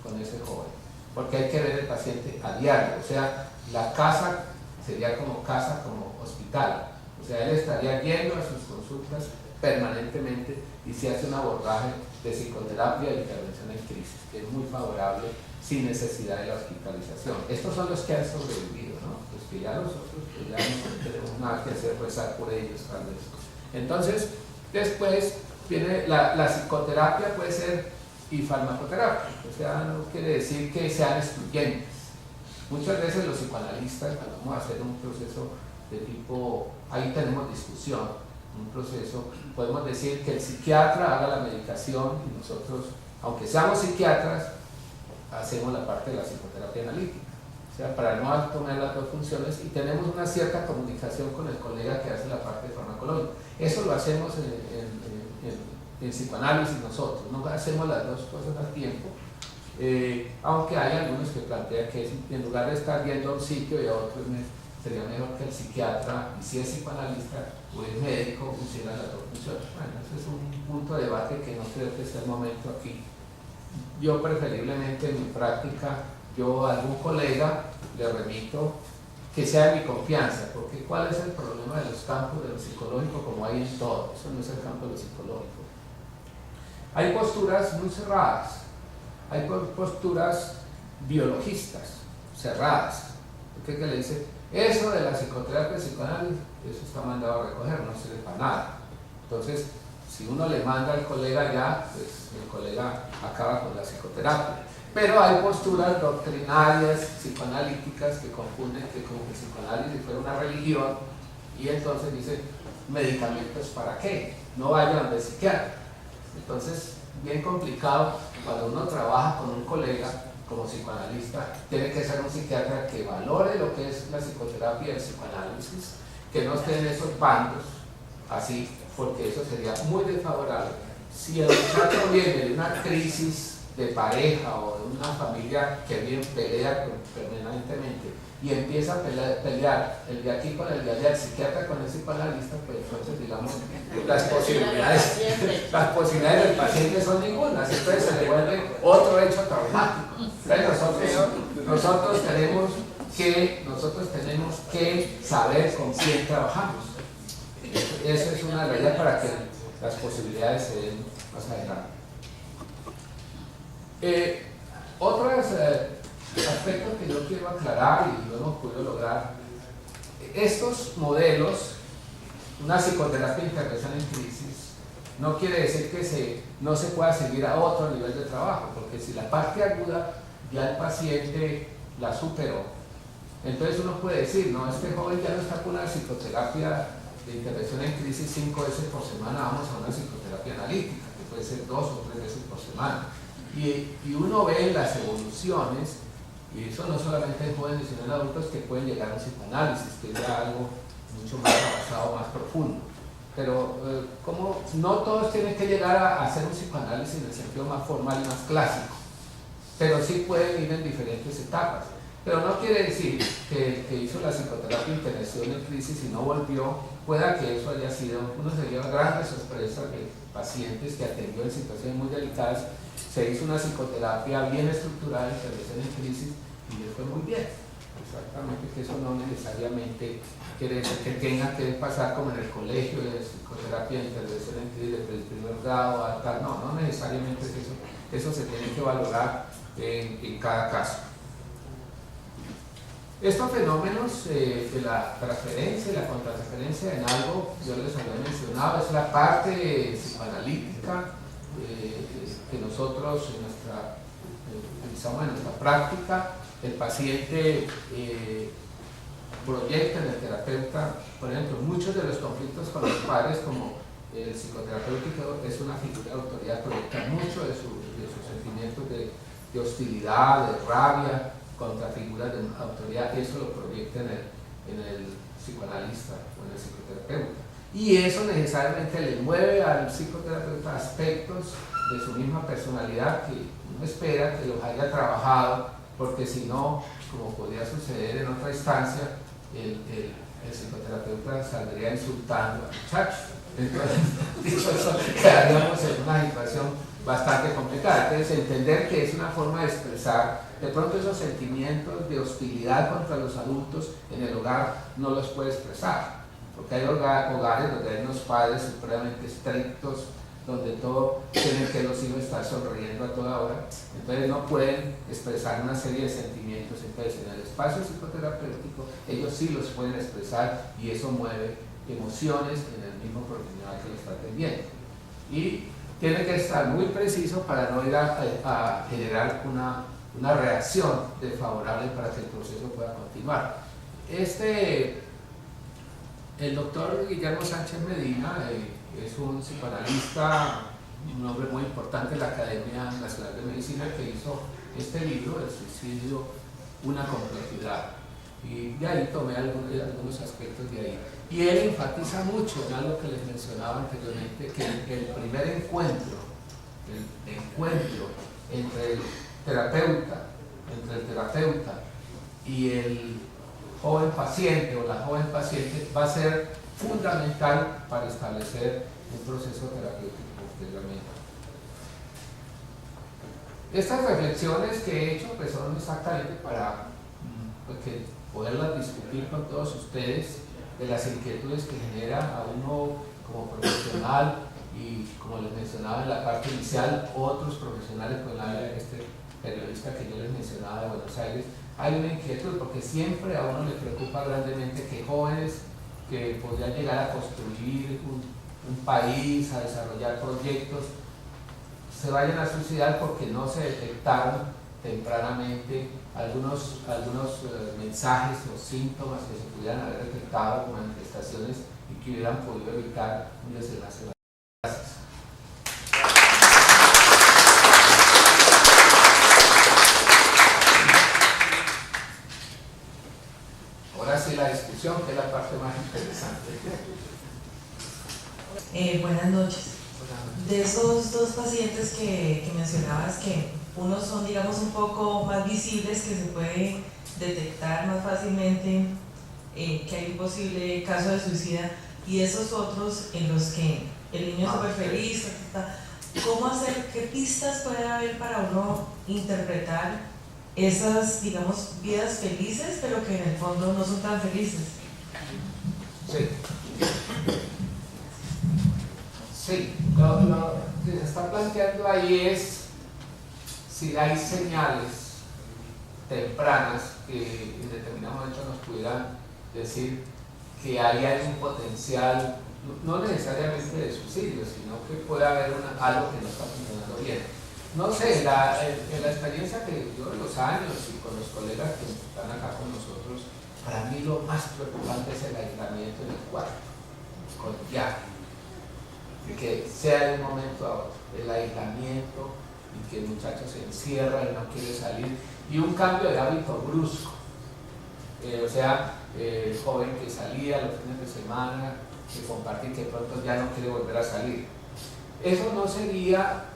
[SPEAKER 1] con ese joven, porque hay que ver el paciente a diario, o sea, la casa sería como casa, como hospital, o sea, él estaría yendo a sus consultas permanentemente y se hace un abordaje de psicoterapia e intervención en crisis, que es muy favorable sin necesidad de la hospitalización. Estos son los que han sobrevivido, ¿no? Los que ya nosotros pues ya no tenemos nada que hacer, rezar por ellos tal vez. Entonces, después viene la psicoterapia, puede ser y farmacoterapia, o sea, no quiere decir que sean excluyentes. Muchas veces los psicoanalistas, cuando vamos a hacer un proceso de tipo, ahí tenemos discusión, un proceso, podemos decir que el psiquiatra haga la medicación y nosotros aunque seamos psiquiatras, hacemos la parte de la psicoterapia analítica, o sea, para no tomar las dos funciones, y tenemos una cierta comunicación con el colega que hace la parte de farmacológica. Eso lo hacemos en psicoanálisis nosotros, no hacemos las dos cosas al tiempo, aunque hay algunos que plantean que en lugar de estar viendo a un sitio y a otro, sería mejor que el psiquiatra, y si es psicoanalista o es médico, hiciera las dos funciones. Bueno, ese es un punto de debate que no creo que sea el momento aquí. Yo preferiblemente en mi práctica, yo a algún colega le remito que sea de mi confianza, porque ¿cuál es el problema de los campos de lo psicológico como hay en todo? Eso no es el campo de lo psicológico. Hay posturas muy cerradas, hay posturas biologistas cerradas, porque que le dice, eso de la psicoterapia y psicoanálisis, eso está mandado a recoger, no sirve para nada. Entonces, si uno le manda al colega ya, pues el colega acaba con la psicoterapia. Pero hay posturas doctrinarias, psicoanalíticas, que confunden que como que el psicoanálisis fuera una religión, y entonces dicen, medicamentos para qué, no vayan al psiquiatra. Entonces, bien complicado, cuando uno trabaja con un colega como psicoanalista, tiene que ser un psiquiatra que valore lo que es la psicoterapia y el psicoanálisis, que no esté en esos bandos, así, porque eso sería muy desfavorable. Si el muchacho viene de una crisis de pareja o de una familia que bien pelea permanentemente y empieza a pelear el de aquí con el de allá, el psiquiatra con el psicoanalista, pues entonces digamos las posibilidades del paciente son ningunas, entonces se le vuelve otro hecho traumático. Entonces nosotros tenemos que saber con quién trabajamos. Eso es una realidad para que las posibilidades se den más adelante. Otros aspectos que yo quiero aclarar y lo hemos podido lograr, estos modelos, una psicoterapia de intervención en crisis, no quiere decir que no se pueda seguir a otro nivel de trabajo, porque si la parte aguda ya el paciente la superó, entonces uno puede decir, no, este joven ya no está con una psicoterapia de intervención en crisis 5 veces por semana, vamos a una psicoterapia analítica, que puede ser 2 o 3 veces por semana. Y uno ve las evoluciones, y eso no solamente en jóvenes, sino en adultos que pueden llegar a un psicoanálisis, que es ya algo mucho más avanzado, más profundo. Pero como no todos tienen que llegar a hacer un psicoanálisis en el sentido más formal y más clásico, pero sí pueden ir en diferentes etapas. Pero no quiere decir que el que hizo la psicoterapia de intervención en crisis y no volvió, pueda que eso haya sido, uno se lleva grandes sorpresas de pacientes que atendió en situaciones muy delicadas, se hizo una psicoterapia bien estructurada de intervención en crisis y les fue muy bien. Exactamente, que eso no necesariamente quiere decir que tenga que pasar como en el colegio de psicoterapia de intervención en crisis de primer grado a tal, no necesariamente es eso, eso se tiene que valorar en cada caso. Estos fenómenos de la transferencia y la contratransferencia en algo, yo les había mencionado, es la parte psicoanalítica que nosotros utilizamos en nuestra práctica. El paciente proyecta en el terapeuta, por ejemplo, muchos de los conflictos con los padres, como el psicoterapéutico es una figura de autoridad, proyecta mucho de sus sentimientos de hostilidad, de rabia, contra figuras de autoridad, eso lo proyecta en el psicoanalista o en el psicoterapeuta. Y eso necesariamente le mueve al psicoterapeuta aspectos de su misma personalidad que uno espera que los haya trabajado, porque si no, como podría suceder en otra instancia, el psicoterapeuta saldría insultando al muchacho. Entonces, quedaríamos en una situación bastante complicada. Entonces, entender que es una forma de expresar de pronto esos sentimientos de hostilidad contra los adultos en el hogar no los puede expresar, porque hay hogares donde hay unos padres supremamente estrictos, donde todo tienen que los hijos estar sonriendo a toda hora, entonces no pueden expresar una serie de sentimientos. Entonces, en el espacio psicoterapéutico ellos sí los pueden expresar y eso mueve emociones en el mismo profesional que lo está atendiendo. Y tiene que estar muy preciso para no ir a generar una reacción desfavorable para que el proceso pueda continuar. El doctor Guillermo Sánchez Medina es un psicoanalista un hombre muy importante en la Academia Nacional de Medicina, que hizo este libro, El suicidio, una complejidad. Y de ahí tomé algunos aspectos de ahí. Y él enfatiza mucho en algo que les mencionaba anteriormente, que el primer encuentro entre el terapeuta y el joven paciente o la joven paciente va a ser fundamental para establecer un proceso terapéutico posteriormente. Estas reflexiones que he hecho pues son exactamente para poderlas discutir con todos ustedes, de las inquietudes que genera a uno como profesional y, como les mencionaba en la parte inicial, otros profesionales con este periodista que yo les mencionaba de Buenos Aires. Hay una inquietud porque siempre a uno le preocupa grandemente que jóvenes que podrían llegar a construir un país, a desarrollar proyectos, se vayan a suicidar porque no se detectaron tempranamente algunos mensajes o síntomas que se pudieran haber detectado como manifestaciones y que hubieran podido evitar un desenlace. Gracias. Ahora sí la discusión, que es la parte más interesante.
[SPEAKER 2] Buenas noches. De esos dos pacientes que mencionabas, que unos son, digamos, un poco más visibles, que se puede detectar más fácilmente que hay un posible caso de suicida, y esos otros en los que el niño es súper feliz, ¿cómo hacer, qué pistas puede haber para uno interpretar esas, digamos, vidas felices, pero que en el fondo no son tan felices?
[SPEAKER 1] Sí, lo que se está planteando ahí es si hay señales tempranas que en determinado momento nos pudieran decir que ahí hay un potencial, no necesariamente de suicidio, sino que puede haber algo que no está funcionando bien. No sé, en la experiencia que yo de los años y con los colegas que están acá con nosotros, para mí lo más preocupante es el aislamiento en el cuarto, con que sea de un momento a otro, el aislamiento y que el muchacho se encierra y no quiere salir, y un cambio de hábito brusco, o sea, el joven que salía los fines de semana, que compartía, que pronto ya no quiere volver a salir. Eso no sería,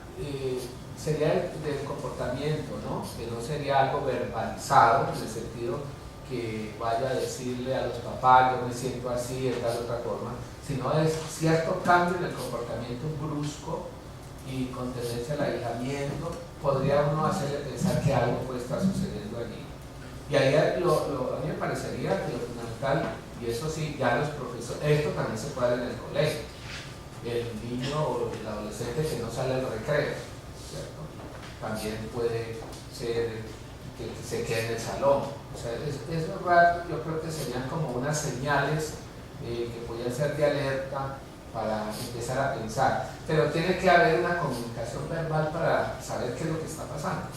[SPEAKER 1] sería del comportamiento, ¿no? Que no sería algo verbalizado, en el sentido que vaya a decirle a los papás, yo me siento así, de tal otra forma, sino es cierto cambio en el comportamiento brusco y con tendencia al aislamiento, podría uno hacerle pensar que algo puede estar sucediendo allí. Y ahí a mí me parecería que lo fundamental, y eso sí, ya los profesores, esto también se puede ver en el colegio, el niño o el adolescente que no sale al recreo, ¿cierto? También puede ser que se quede en el salón. O sea, esos ratos yo creo que serían como unas señales que podrían ser de alerta para empezar a pensar, pero tiene que haber una comunicación verbal para saber qué es lo que está pasando.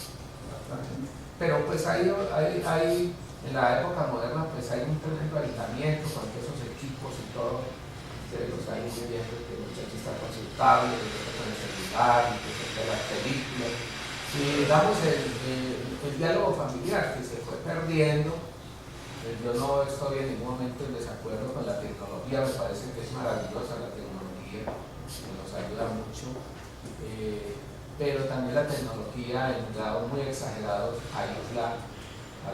[SPEAKER 1] Pero pues hay en la época moderna pues hay un tremendo aislamiento con esos equipos y todo, ustedes los ahí viendo que el muchacho está consultable, que está con el celular, que está las películas. Si digamos el diálogo familiar que se fue perdiendo, yo no estoy en ningún momento en desacuerdo con la tecnología, me parece que es maravillosa la tecnología, que nos ayuda mucho, pero también la tecnología en grados muy exagerados aísla a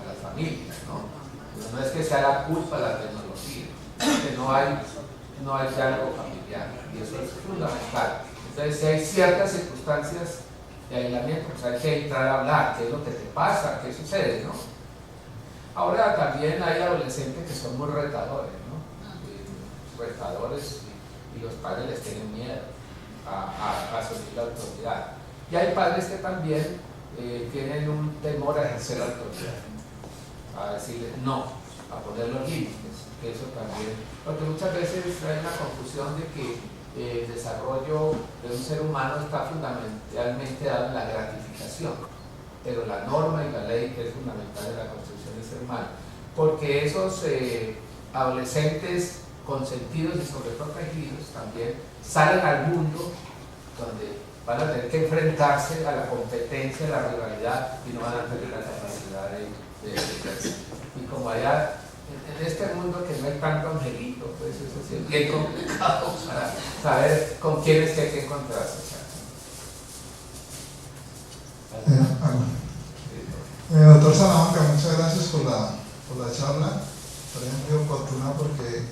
[SPEAKER 1] las familias, ¿no? Pero no es que sea la culpa de la tecnología, es que no hay diálogo familiar, y eso es fundamental. Entonces, si hay ciertas circunstancias de aislamiento, pues hay que entrar a hablar, qué es lo que te pasa, qué sucede, ¿no? Ahora también hay adolescentes que son muy retadores, ¿no? Retadores, y los padres les tienen miedo a asumir la autoridad. Y hay padres que también tienen un temor a ejercer la autoridad, a decirle no, a poner los límites, que eso también, porque muchas veces hay una confusión de que el desarrollo de un ser humano está fundamentalmente dado en la gratificación, pero la norma y la ley, que es fundamental en la construcción del ser humano, porque esos adolescentes consentidos y sobreprotegidos también salen al mundo donde van a tener que enfrentarse a la competencia, a la rivalidad y no van a tener la capacidad de crecer. Y como allá, en este mundo que no hay tanto angelito, pues eso sí es bien complicado para saber con quiénes hay que encontrarse.
[SPEAKER 3] Doctor Salamanca, muchas gracias por la charla. Parece muy oportuna porque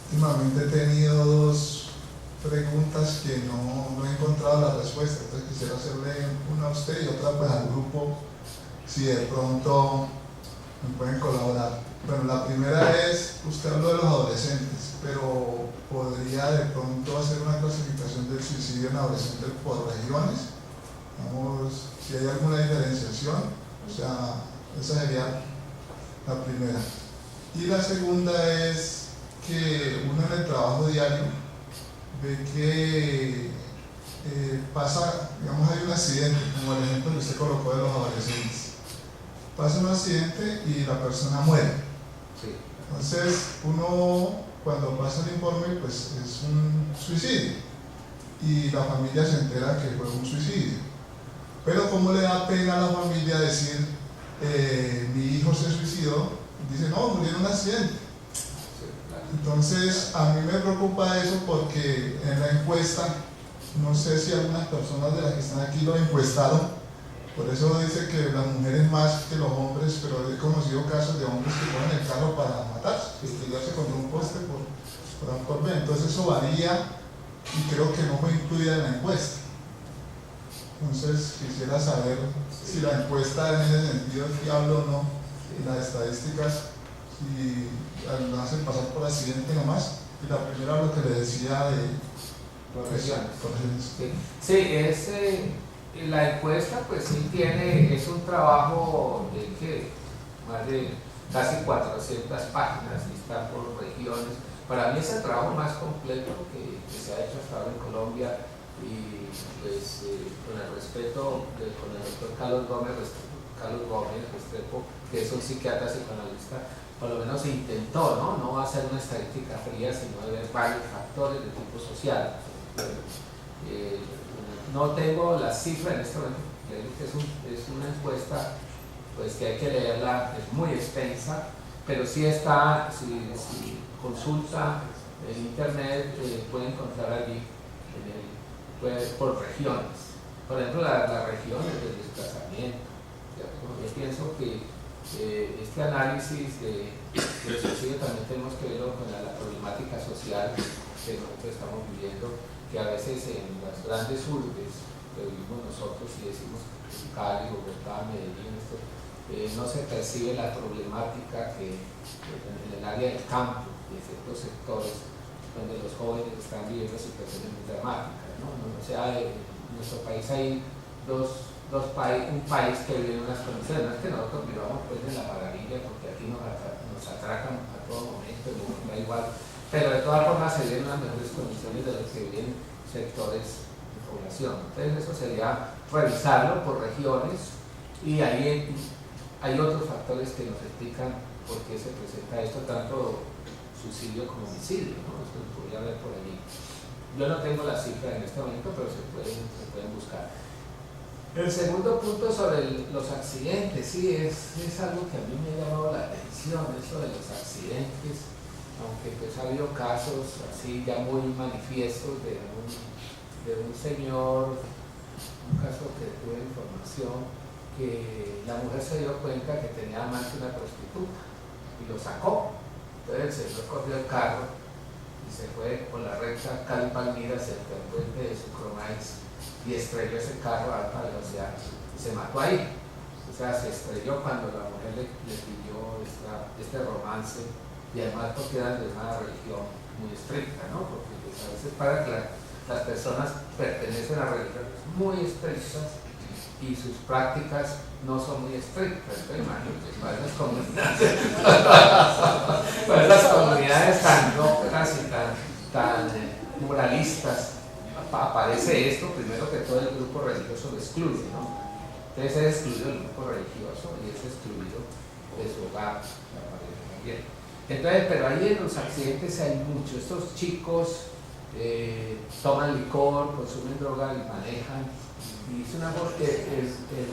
[SPEAKER 3] últimamente he tenido dos preguntas que no he encontrado la respuesta. Entonces quisiera hacerle una a usted y otra pues al grupo, si de pronto me pueden colaborar. Bueno, la primera es, usted habló de los adolescentes, pero ¿podría de pronto hacer una clasificación del suicidio en adolescentes por regiones? Vamos, si hay alguna diferenciación. O sea, esa sería la primera. Y la segunda es que uno en el trabajo diario ve que pasa, digamos, hay un accidente, como el ejemplo que usted colocó de los adolescentes. Pasa un accidente y la persona muere.
[SPEAKER 1] Sí.
[SPEAKER 3] Entonces, uno cuando pasa el informe, pues es un suicidio. Y la familia se entera que fue un suicidio. Pero como le da pena a la familia decir, mi hijo se suicidó, dice, no, murió en un accidente. Entonces, a mí me preocupa eso porque en la encuesta, no sé si algunas personas de las que están aquí lo encuestaron, por eso dice que las mujeres más que los hombres, pero he conocido casos de hombres que ponen el carro para matarse, estrellarse contra un poste por A por B. Entonces eso varía y creo que no fue incluida en la encuesta. Entonces quisiera saber si la encuesta en ese sentido es fiable o no, y las estadísticas, si la hacen pasar por accidente nomás. Y la primera, lo que le decía de
[SPEAKER 1] Correcciones.
[SPEAKER 3] Sí,
[SPEAKER 1] la encuesta pues sí es un trabajo de que más de casi 400 páginas y está por regiones. Para mí es el trabajo más completo que se ha hecho hasta ahora en Colombia. Y pues con el respeto con el doctor Carlos Gómez Restrepo, que es un psiquiatra psicoanalista, por lo menos se intentó, ¿no? Hacer una estadística fría, sino de ver varios factores de tipo social. No tengo la cifra en este momento, es una encuesta pues que hay que leerla, es muy extensa, pero sí está, si consulta en internet, puede encontrar allí por regiones. Por ejemplo, las regiones del desplazamiento. Yo pienso que este análisis del suicidio también tenemos que verlo con la problemática social que nosotros estamos viviendo, que a veces en las grandes urbes que vivimos nosotros, y decimos Cali, Bogotá, Medellín, no se percibe la problemática que en el área del campo, de ciertos sectores, donde los jóvenes están viviendo situaciones muy dramáticas, ¿no? O sea, en nuestro país hay un país que vive en unas condiciones, no es que nosotros vivamos pues en la maravilla, porque aquí nos atracan a todo momento, nos da igual, pero de todas formas se viven unas mejores condiciones de las que viven sectores de población. Entonces eso sería revisarlo por regiones, y ahí hay otros factores que nos explican por qué se presenta esto, tanto suicidio como homicidio, ¿no? Esto lo podría ver por allí. Yo no tengo la cifra en este momento, pero se pueden buscar. El segundo punto sobre los accidentes, sí, es algo que a mí me ha llamado la atención, eso de los accidentes, aunque pues ha habido casos así ya muy manifiestos de un señor, un caso que tuve información, que la mujer se dio cuenta que tenía amante una prostituta y lo sacó. Entonces el señor cogió el carro y se fue por la recta Cali-Palmira cerca del puente de Sucromais y estrelló ese carro a alta velocidad y se mató ahí. O sea, se estrelló cuando la mujer le pidió este romance, y además porque eran de una religión muy estricta, ¿no? Porque pues, a veces para que las personas pertenecen a religiones muy estrictas y sus prácticas no son muy estrictas, ¿no? Imagínate, para esas comunidades tan locas y tan moralistas aparece esto, primero que todo el grupo religioso lo excluye, ¿no? Entonces es excluido el grupo religioso y es excluido de su hogar, también. Entonces, pero ahí en los accidentes hay mucho, estos chicos toman licor, consumen droga y manejan. Y es una voz que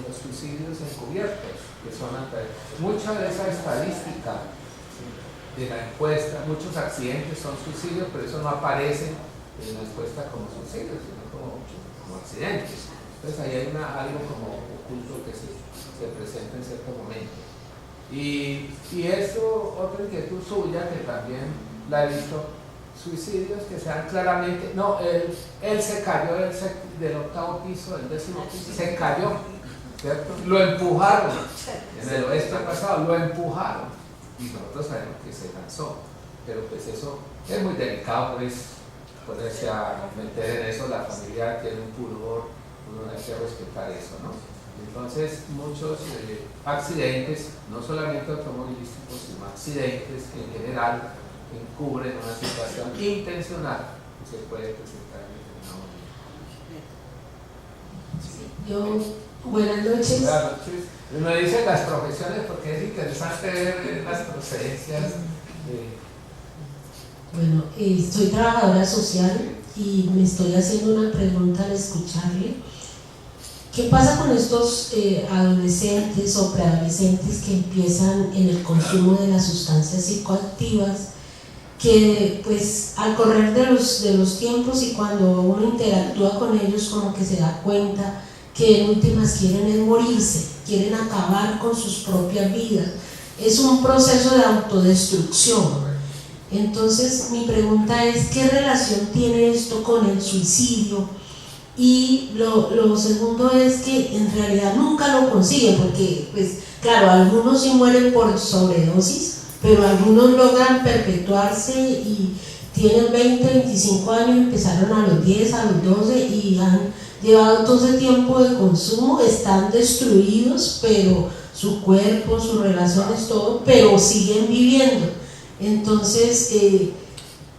[SPEAKER 1] los suicidios encubiertos, que son mucha de esa estadística de la encuesta, muchos accidentes son suicidios, pero eso no aparece en la encuesta como suicidios, sino como accidentes. Entonces ahí hay algo como oculto que se presenta en cierto momento. Y eso, otra inquietud suya, que también la he visto, suicidios que sean claramente, no, él se cayó del octavo piso, del 10º piso, se cayó, ¿cierto? Lo empujaron, en el oeste pasado, lo empujaron, y nosotros sabemos que se lanzó, pero pues eso es muy delicado, pues, ponerse a meter en eso, la familia tiene un pudor, uno hay que respetar eso, ¿no? Entonces, muchos accidentes, no solamente automovilísticos, sino accidentes que en general encubren una situación intencional que se puede presentar en determinado momento.
[SPEAKER 4] Buenas noches.
[SPEAKER 1] Buenas noches. Me dicen las profesiones porque es interesante ver las procedencias.
[SPEAKER 4] Bueno, soy trabajadora social y me estoy haciendo una pregunta al escucharle. ¿Qué pasa con estos adolescentes o preadolescentes que empiezan en el consumo de las sustancias psicoactivas, que pues al correr de los tiempos y cuando uno interactúa con ellos como que se da cuenta que en últimas quieren es morirse, quieren acabar con sus propias vidas? Es un proceso de autodestrucción. Entonces mi pregunta es, ¿qué relación tiene esto con el suicidio? Y lo segundo es que en realidad nunca lo consiguen, porque pues claro, algunos sí mueren por sobredosis, pero algunos logran perpetuarse y tienen 20, 25 años, empezaron a los 10, a los 12 y han llevado todo ese tiempo de consumo, están destruidos, pero su cuerpo, sus relaciones, todo, pero siguen viviendo. Entonces,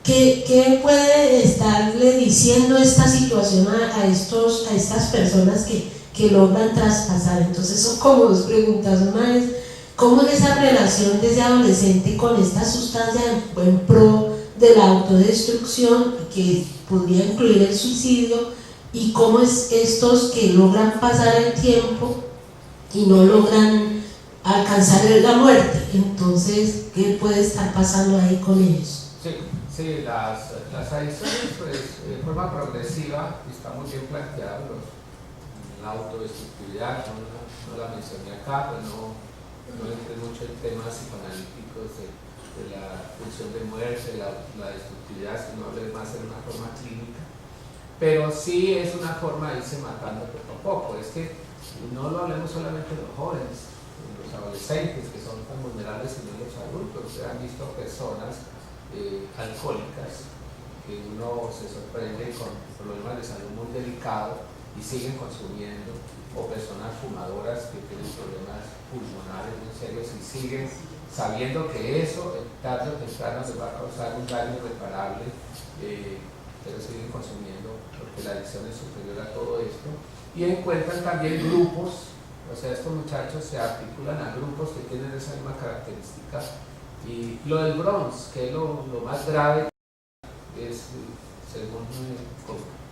[SPEAKER 4] ¿qué puede estarle diciendo esta situación a estas personas que logran traspasar? Entonces son como dos preguntas. Una es, ¿cómo es esa relación de ese adolescente con esta sustancia en pro de la autodestrucción, que podría incluir el suicidio? ¿Y cómo es estos que logran pasar el tiempo y no logran alcanzar la muerte? Entonces, ¿qué puede estar pasando ahí con ellos?
[SPEAKER 1] Sí, las adicciones, pues, de forma progresiva, está muy bien planteado. La autodestructividad, no la mencioné acá, pues no entré mucho en temas psicoanalíticos de la pulsión de muerte, la destructividad, sino hablé más en una forma clínica. Pero sí es una forma de irse matando poco a poco. Es que no lo hablemos solamente de los jóvenes, de los adolescentes, que son tan vulnerables, sino de los adultos. Se han visto personas alcohólicas que uno se sorprende con problemas de salud muy delicados y siguen consumiendo, o personas fumadoras que tienen problemas pulmonares muy serios y siguen sabiendo que eso tarde o temprano les va a causar un daño irreparable, pero siguen consumiendo porque la adicción es superior a todo esto. Y encuentran también grupos, o sea, estos muchachos se articulan a grupos que tienen esa misma característica. Y lo del Bronx, que es lo más grave, es, según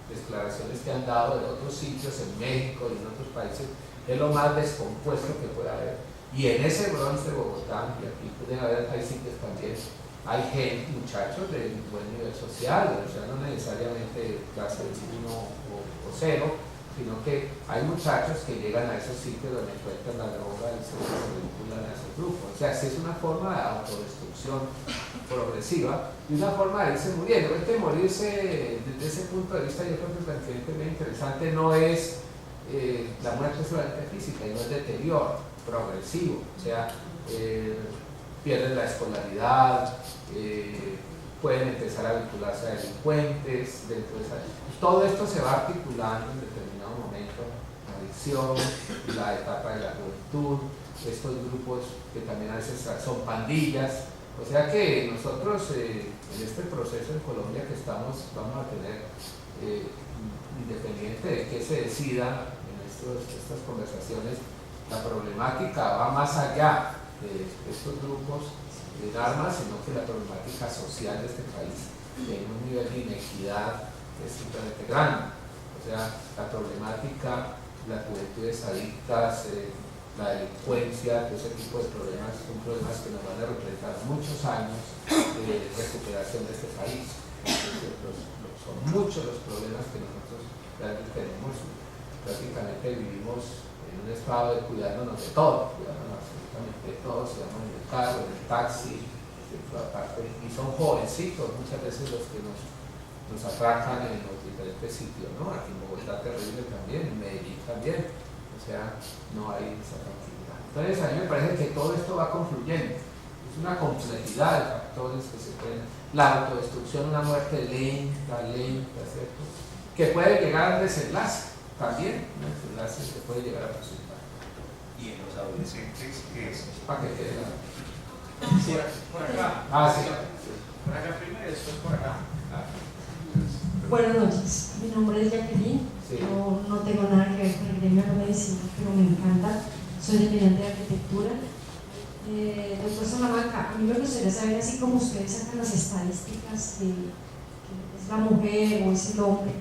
[SPEAKER 1] declaraciones que han dado de otros sitios en México y en otros países, es lo más descompuesto que puede haber. Y en ese Bronx de Bogotá, y aquí pueden haber, hay sitios también, hay gente, muchachos de buen nivel social, o sea, no necesariamente clase 1 o 0, sino que hay muchachos que llegan a esos sitios donde encuentran la droga y se vinculan a esos grupos. O sea, es una forma de autodestrucción progresiva y una forma de irse muriendo. Morirse desde ese punto de vista, yo creo que es bastante interesante, no es la muerte solamente física, y no es deterioro progresivo. O sea, pierden la escolaridad, pueden empezar a vincularse a delincuentes, todo esto se va articulando en determinado momento, la adicción, la etapa de la juventud, estos grupos que también a veces son pandillas. O sea que nosotros en este proceso en Colombia que estamos, vamos a tener, independiente de que se decida en estas conversaciones, la problemática va más allá de estos grupos de armas, sino que la problemática social de este país en un nivel de inequidad que es simplemente grande. O sea, la problemática, las juventudes adictas, la delincuencia, todo ese tipo de problemas son problemas que nos van a representar muchos años de recuperación de este país. Entonces, son muchos los problemas que nosotros realmente tenemos. Prácticamente vivimos en un estado de cuidarnos de todo, cuidarnos absolutamente de todo, se llama en el carro, en el taxi, en toda parte, y son jovencitos muchas veces los que nos atracan en los diferentes sitios, ¿no? Aquí en Bogotá terrible también, en Medellín también, o sea, no hay esa tranquilidad. Entonces a mí me parece que todo esto va confluyendo, es una complejidad de factores que se pueden, la autodestrucción, una muerte lenta, ¿cierto? Que puede llegar al desenlace. También, ¿no? El enlace se puede llegar a presentar.
[SPEAKER 5] ¿Y en los adolescentes qué es?
[SPEAKER 1] Para que quede la...
[SPEAKER 5] Sí, por acá.
[SPEAKER 1] Sí.
[SPEAKER 5] Por acá primero y después por acá.
[SPEAKER 6] Buenas noches, mi nombre es Jacqueline.
[SPEAKER 1] Sí.
[SPEAKER 6] Yo no tengo nada que ver con el gremio de la medicina, pero me encanta. Soy estudiante de arquitectura. Doctor Salamanca, a mí me gustaría saber, así como ustedes sacan las estadísticas de que es la mujer o es el hombre,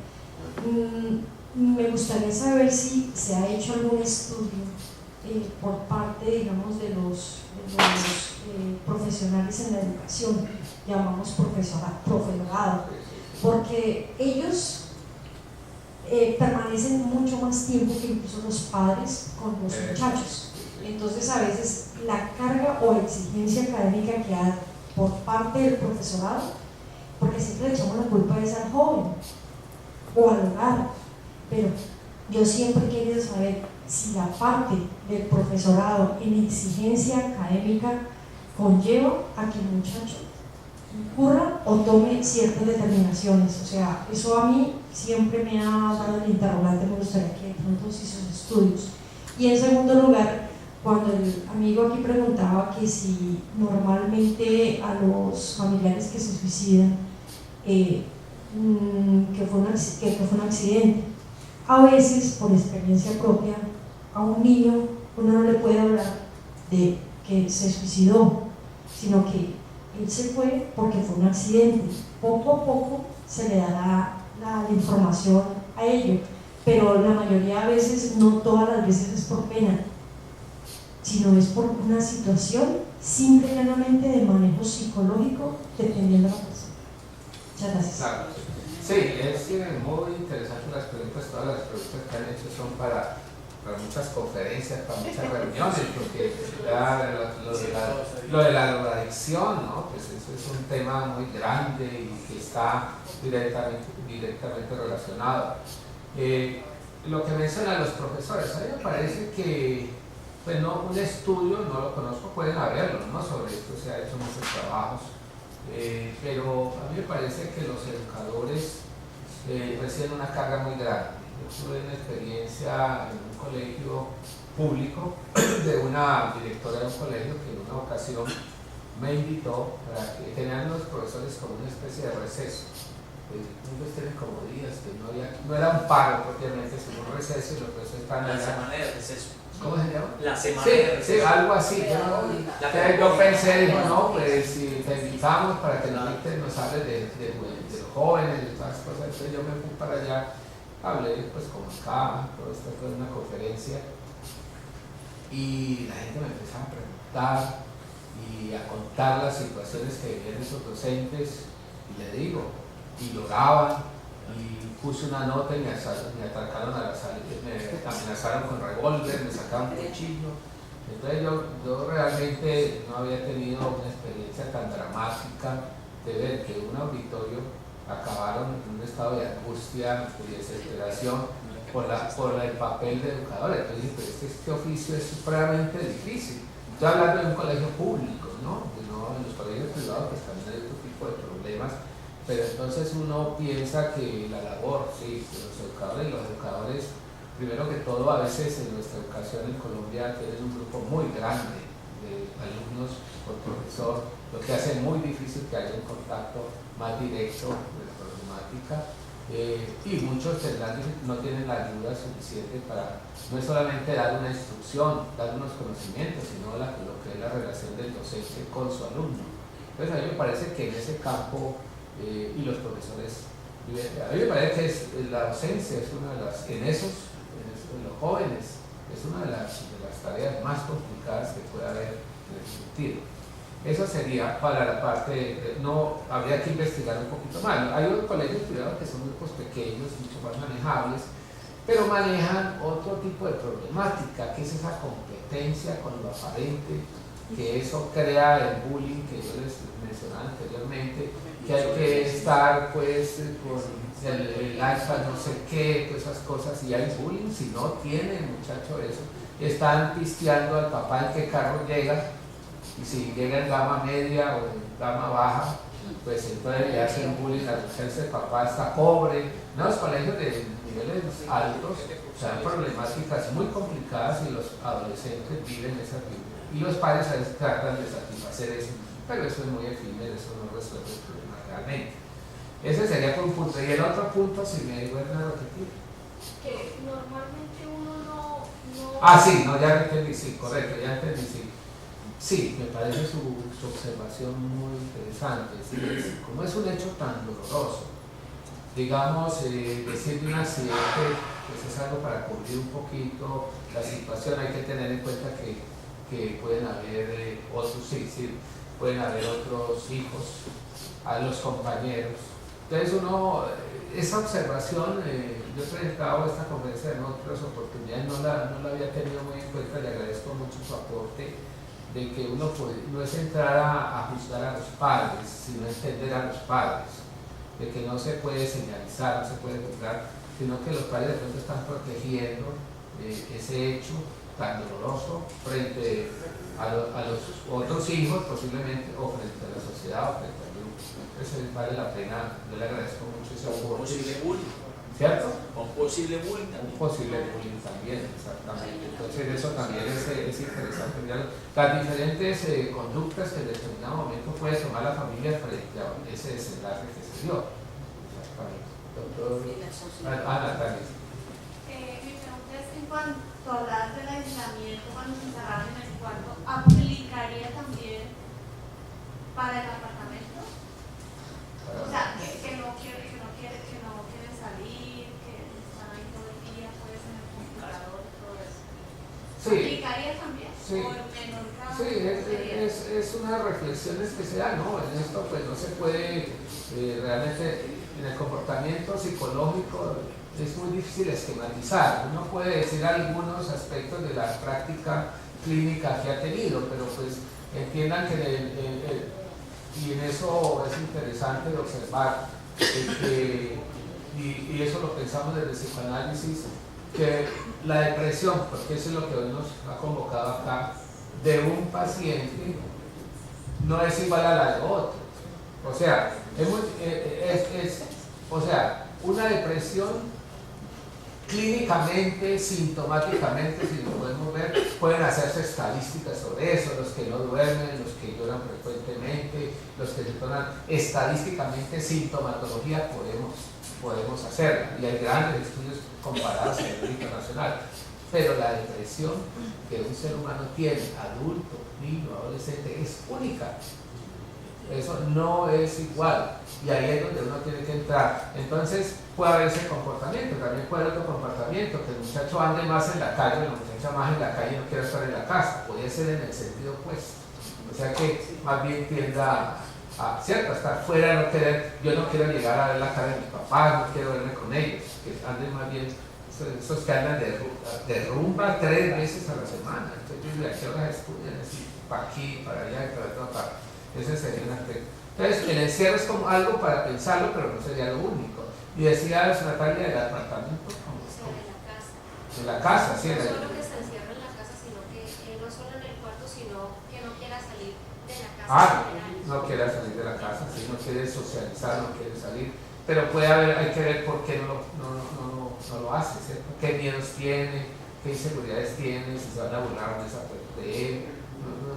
[SPEAKER 6] me gustaría saber si se ha hecho algún estudio por parte, digamos, de los profesionales en la educación, llamamos profesorado, porque ellos permanecen mucho más tiempo que incluso los padres con los muchachos. Entonces, a veces la carga o exigencia académica que hay por parte del profesorado, porque siempre le echamos la culpa es al joven o al hogar, pero yo siempre he querido saber si la parte del profesorado en exigencia académica conlleva a que el muchacho incurra o tome ciertas determinaciones. O sea, eso a mí siempre me ha dado el interrogante, me gustaría que de pronto se hizo estudios. Y en segundo lugar, cuando el amigo aquí preguntaba que si normalmente a los familiares que se suicidan, que fue un accidente, a veces, por experiencia propia, a un niño uno no le puede hablar de que se suicidó, sino que él se fue porque fue un accidente. Poco a poco se le dará la información a ello, pero la mayoría de veces, no todas las veces es por pena, sino es por una situación simple y llanamente de manejo psicológico dependiendo de la persona. Muchas gracias.
[SPEAKER 1] Claro. Sí, es muy interesante las preguntas, todas las preguntas que han hecho son para muchas conferencias, para muchas reuniones, porque lo de la drogadicción, ¿no? Pues eso es un tema muy grande y que está directamente relacionado. Lo que mencionan los profesores, a mí me parece que, pues no, un estudio, no lo conozco, pueden haberlo, ¿no? Sobre esto se ha hecho muchos trabajos, pero a mí me parece que los educadores reciben una carga muy grande. Yo tuve una experiencia en un colegio público de una directora de un colegio que en una ocasión me invitó para que tenían los profesores como una especie de receso. Ellos tienen como días que no era un paro propiamente, sino un receso, y los profesores están allá.
[SPEAKER 5] La semana de receso.
[SPEAKER 1] ¿Cómo se llama?
[SPEAKER 5] La semana de receso.
[SPEAKER 1] Sí, algo así. Yo pensé, digo, no, pues si te invitamos para que nos hables de los jóvenes y todas esas cosas. Entonces yo me fui para allá, hablé pues como acá, todo esto fue una conferencia, y la gente me empezaba a preguntar y a contar las situaciones que vivían esos docentes, y le digo, y lloraban, y puse una nota y me atracaron a la sala, me amenazaron con revólver, me sacaron un cuchillo. Entonces yo realmente no había tenido una experiencia tan dramática de ver que en un auditorio acabaron en un estado de angustia y desesperación por el papel de educador. Entonces dije, pero este oficio es supremamente difícil. Estoy hablando de un colegio público, ¿no? En los colegios privados pues también hay otro tipo de problemas, pero entonces uno piensa que la labor, sí, de los educadores, primero que todo, a veces en nuestra educación en Colombia tienen un grupo muy grande de alumnos por profesor, lo que hace muy difícil que haya un contacto más directo de la problemática, y muchos no tienen la ayuda suficiente para no es solamente dar una instrucción, dar unos conocimientos, sino lo que es la relación del docente con su alumno. Entonces a mí me parece que en ese campo y los profesores viven. A mí me parece que la docencia es una de las, en los jóvenes, es una de las tareas más complicadas que puede haber en el sentido. Eso sería para la parte, no, habría que investigar un poquito más. Hay unos colegios privados que son grupos pequeños, mucho más manejables, pero manejan otro tipo de problemática, que es esa competencia con lo aparente, que eso crea el bullying que yo les mencionaba anteriormente, que hay que estar pues con el iPad no sé qué, todas esas cosas, y hay bullying si no tiene el muchacho eso. Están pisteando al papá en qué carro llega, y si llega en gama media o en gama baja, pues entonces le hacen bullying a ese papá está pobre. No, los colegios de niveles altos son problemáticas muy complicadas y los adolescentes viven esas vidas. Y los padres a veces tratan de satisfacer eso, pero eso es muy efímero, eso no resuelve el problema realmente. Ese sería un punto. Y el otro punto, si me vuelven a repetir.
[SPEAKER 7] Que normalmente uno no...
[SPEAKER 1] Sí, no, ya entendí, sí, correcto, ya entendí, sí. Sí, me parece su observación muy interesante. Sí, como es un hecho tan doloroso, digamos, decir de un accidente, pues es algo para cubrir un poquito la situación. Hay que tener en cuenta que pueden haber otros, sí, pueden haber otros hijos a los compañeros. Entonces esa observación, yo he presentado esta conferencia en otras oportunidades, no la había tenido muy en cuenta, le agradezco mucho su aporte, de que uno no es entrar a juzgar a los padres, sino entender a los padres, de que no se puede señalizar, no se puede juzgar, sino que los padres de pronto están protegiendo ese hecho tan doloroso frente a los otros hijos posiblemente, o frente a la sociedad, o frente al grupo. Entonces vale la pena, yo le agradezco mucho ese aporte.
[SPEAKER 5] Posible bullying.
[SPEAKER 1] ¿Cierto?
[SPEAKER 5] Con posible bullying también.
[SPEAKER 1] Un posible bullying también, exactamente. Entonces eso también es interesante. Las diferentes conductas que en determinado momento puede tomar la familia frente a ese desenlace que se dio. Exactamente. Doctor Natalia.
[SPEAKER 7] Mi pregunta es, en cuanto a hablar del aislamiento cuando se encerraron en el cuarto, ¿aplicaría también para el apartamento? O sea, que no quieren salir, que están ahí todo el día, pues en el computador, todo eso.
[SPEAKER 1] Sí.
[SPEAKER 7] ¿Aplicaría también?
[SPEAKER 1] Sí.
[SPEAKER 7] ¿O en menor grado?
[SPEAKER 1] Sí, es unas reflexiones que se dan, ¿no? En esto pues no se puede realmente, en el comportamiento psicológico es muy difícil esquematizar. Uno puede decir algunos aspectos de la práctica clínica que ha tenido, pero pues entiendan que y en eso es interesante de observar, y eso lo pensamos desde el psicoanálisis, que la depresión, porque eso es lo que hoy nos ha convocado acá, de un paciente no es igual a la de otro. O sea, una depresión clínicamente, sintomáticamente, si lo podemos ver, pueden hacerse estadísticas sobre eso, los que no duermen, los que lloran frecuentemente, los que se tornan estadísticamente sintomatología podemos hacerla, y hay grandes estudios comparados a nivel internacional. Pero la depresión que un ser humano tiene, adulto, niño, adolescente, es única. Eso no es igual, y ahí es donde uno tiene que entrar. Entonces puede haber ese comportamiento, también puede haber otro comportamiento, que el muchacho ande más en la calle, la muchacha más en la calle y no quiera estar en la casa. Puede ser en el sentido opuesto, o sea que más bien tienda a estar fuera, no querer, yo no quiero llegar a ver la cara de mis papás, no quiero verme con ellos, que anden más bien, esos que andan de rumba 3 veces a la semana. Entonces yo digo, ¿a qué horas estudian? Así, para aquí, para allá y para otra parte. Ese sería un aspecto. Entonces, el encierro es como algo para pensarlo, pero no sería lo único. Y decía Natalia del apartamento, ¿cómo?
[SPEAKER 7] De la casa.
[SPEAKER 1] De la casa, sí.
[SPEAKER 7] No solo que se encierra en la casa, sino que no solo en el cuarto, sino que no quiera salir de la casa.
[SPEAKER 1] No quiera salir de la casa, sí, no quiere socializar, no quiere salir. Pero puede haber, hay que ver por qué no lo hace, ¿cierto? ¿Qué miedos tiene? ¿Qué inseguridades tiene? Si se van a burlar de él.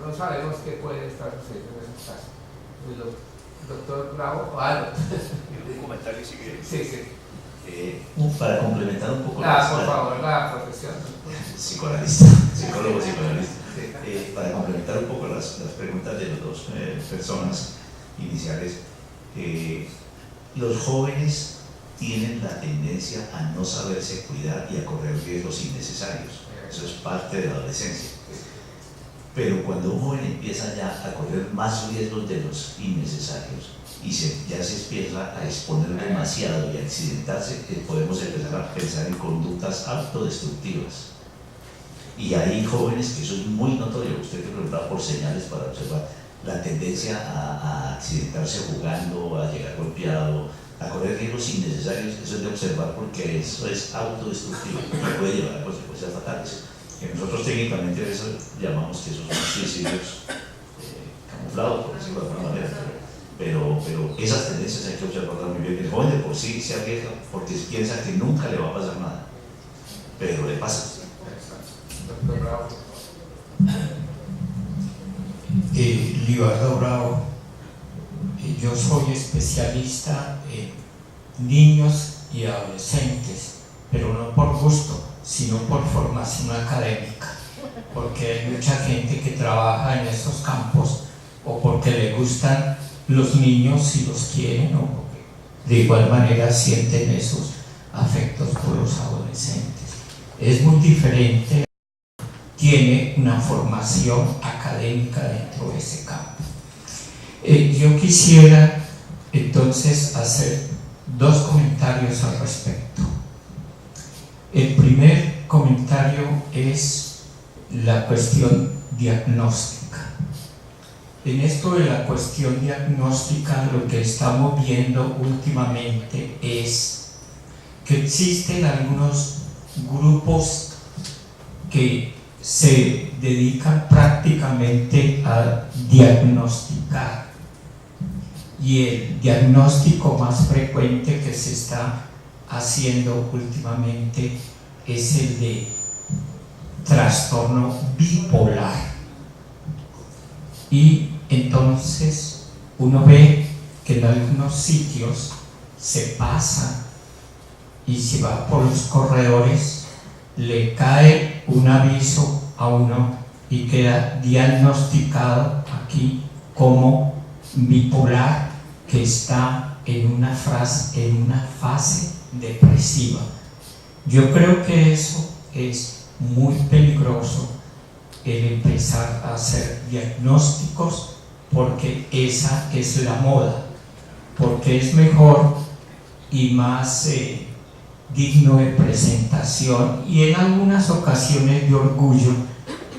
[SPEAKER 1] No sabemos qué puede estar sucediendo en esos casos. El doctor Bravo,
[SPEAKER 8] un comentario si quiere.
[SPEAKER 1] Sí.
[SPEAKER 8] Para complementar un poco
[SPEAKER 1] por favor, la profesión.
[SPEAKER 8] Psicoanalista, psicólogo psicoanalista. Sí. Para complementar un poco las preguntas de las dos personas iniciales, los jóvenes tienen la tendencia a no saberse cuidar y a correr riesgos innecesarios. Eso es parte de la adolescencia. Pero cuando un joven empieza ya a correr más riesgos de los innecesarios y ya se empieza a exponer demasiado y a accidentarse, podemos empezar a pensar en conductas autodestructivas. Y hay jóvenes que eso es muy notorio. Usted que preguntaba por señales para observar la tendencia a accidentarse jugando, a llegar golpeado, a correr riesgos innecesarios. Eso es de observar porque eso es autodestructivo y puede llevar a consecuencias fatales. Que nosotros técnicamente eso llamamos que esos son suicidios camuflados, por decirlo de alguna manera. Pero esas tendencias hay que observarlas muy bien. El joven de por sí se arriesga porque piensa que nunca le va a pasar nada, pero le pasa.
[SPEAKER 9] Libardo Bravo, yo soy especialista en niños y adolescentes, pero no por gusto, sino por formación académica, porque hay mucha gente que trabaja en esos campos o porque le gustan los niños y los quieren, o porque de igual manera sienten esos afectos por los adolescentes. Es muy diferente, tiene una formación académica dentro de ese campo. Yo quisiera entonces hacer dos comentarios al respecto. El primer comentario es la cuestión diagnóstica. En esto de la cuestión diagnóstica, lo que estamos viendo últimamente es que existen algunos grupos que se dedican prácticamente a diagnosticar, y el diagnóstico más frecuente que se está haciendo últimamente es el de trastorno bipolar. Y entonces uno ve que en algunos sitios se pasa y si va por los corredores le cae un aviso a uno y queda diagnosticado aquí como bipolar, que está en una fase depresiva. Yo creo que eso es muy peligroso, el empezar a hacer diagnósticos, porque esa es la moda, porque es mejor y más digno de presentación y en algunas ocasiones de orgullo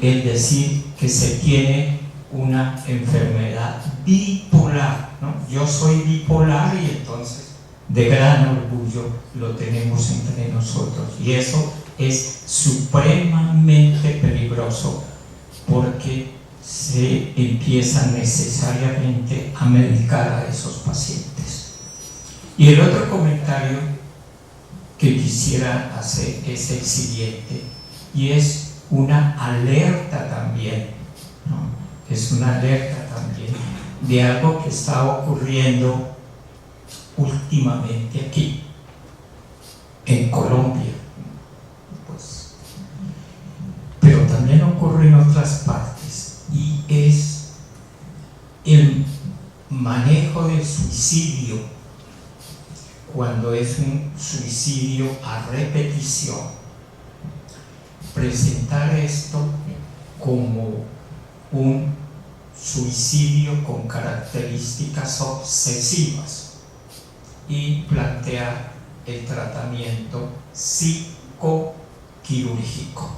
[SPEAKER 9] el decir que se tiene una enfermedad bipolar, ¿no? Yo soy bipolar y entonces de gran orgullo lo tenemos entre nosotros, y eso es supremamente peligroso porque se empieza necesariamente a medicar a esos pacientes. Y el otro comentario que quisiera hacer es el siguiente, y es una alerta también, ¿no? Es una alerta también de algo que está ocurriendo últimamente aquí en Colombia, pues, pero también ocurre en otras partes, y es el manejo del suicidio cuando es un suicidio a repetición. Presentar esto como un suicidio con características obsesivas y plantear el tratamiento psicoquirúrgico.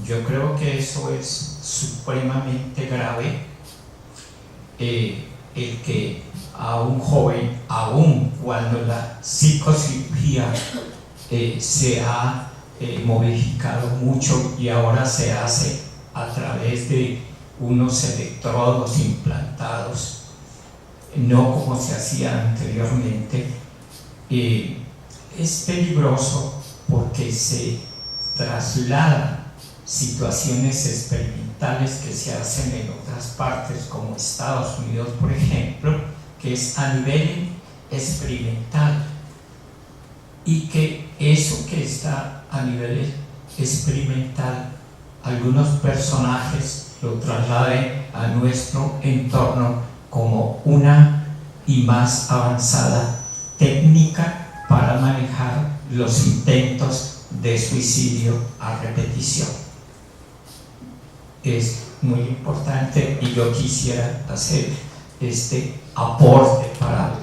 [SPEAKER 9] Yo creo que eso es supremamente grave, el que a un joven, aun cuando la psicocirugía se ha modificado mucho y ahora se hace a través de unos electrodos implantados, no como se hacía anteriormente, es peligroso porque se trasladan situaciones experimentales que se hacen en otras partes, como Estados Unidos, por ejemplo, que es a nivel experimental, y que eso que está a nivel experimental, algunos personajes lo trasladen a nuestro entorno como una y más avanzada técnica para manejar los intentos de suicidio a repetición. Es muy importante y yo quisiera hacer este aporte para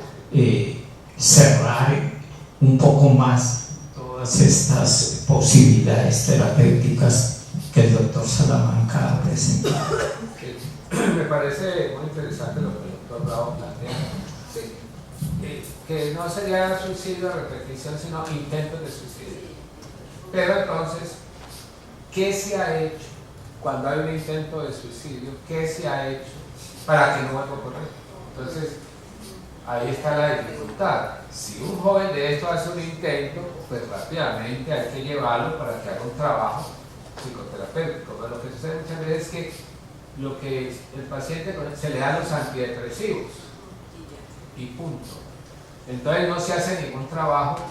[SPEAKER 9] cerrar un poco más todas estas posibilidades terapéuticas que el doctor Salamanca ha presentado.
[SPEAKER 1] Me parece muy interesante lo que el doctor Bravo plantea, que no sería suicidio a repetición, sino intentos de suicidio. Pero entonces, ¿qué se ha hecho cuando hay un intento de suicidio? ¿Qué se ha hecho para que no vuelva a ocurrir? Entonces, ahí está la dificultad. Si un joven de esto hace un intento, pues rápidamente hay que llevarlo para que haga un trabajo psicoterapéutico. Pero lo que sucede muchas veces es que el paciente se le da los antidepresivos y punto. Entonces no se hace ningún trabajo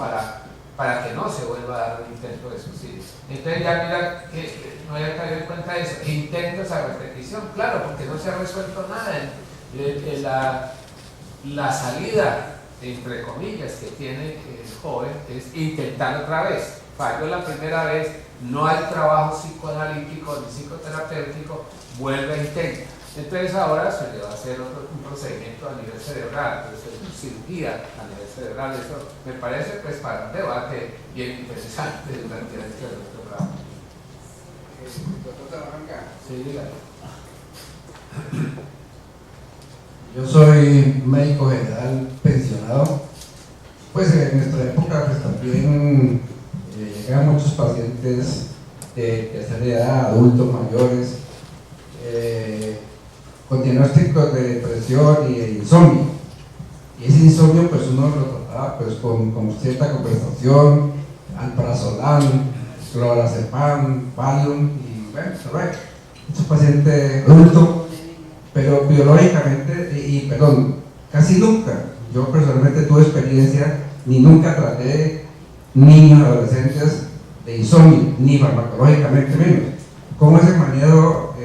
[SPEAKER 1] para que no se vuelva a dar un intento de suicidio. Entonces ya mira que no había caído en cuenta de eso. Intentos a repetición, claro, porque no se ha resuelto nada. La salida, entre comillas, que tiene el joven es intentar otra vez. Falló la primera vez, no hay trabajo psicoanalítico ni psicoterapéutico, vuelve a intentar. Entonces ahora se le va a hacer un procedimiento a nivel cerebral, entonces cirugía a nivel cerebral. Eso me parece pues para un debate bien interesante durante este doctorado.
[SPEAKER 10] Doctor Salamanca.
[SPEAKER 1] Sí, dígame.
[SPEAKER 10] Yo soy médico general pensionado. Pues en nuestra época pues también llegaban muchos pacientes de tercera edad, adultos mayores, con diagnósticos de depresión y de insomnio. Y ese insomnio pues uno lo trataba pues con cierta conversación, alprazolam, clorazepam, valium y bueno, muchos pacientes adultos, pero biológicamente, casi nunca, yo personalmente tuve experiencia, ni nunca traté niños, adolescentes de insomnio, ni farmacológicamente menos. ¿Cómo es el manejo,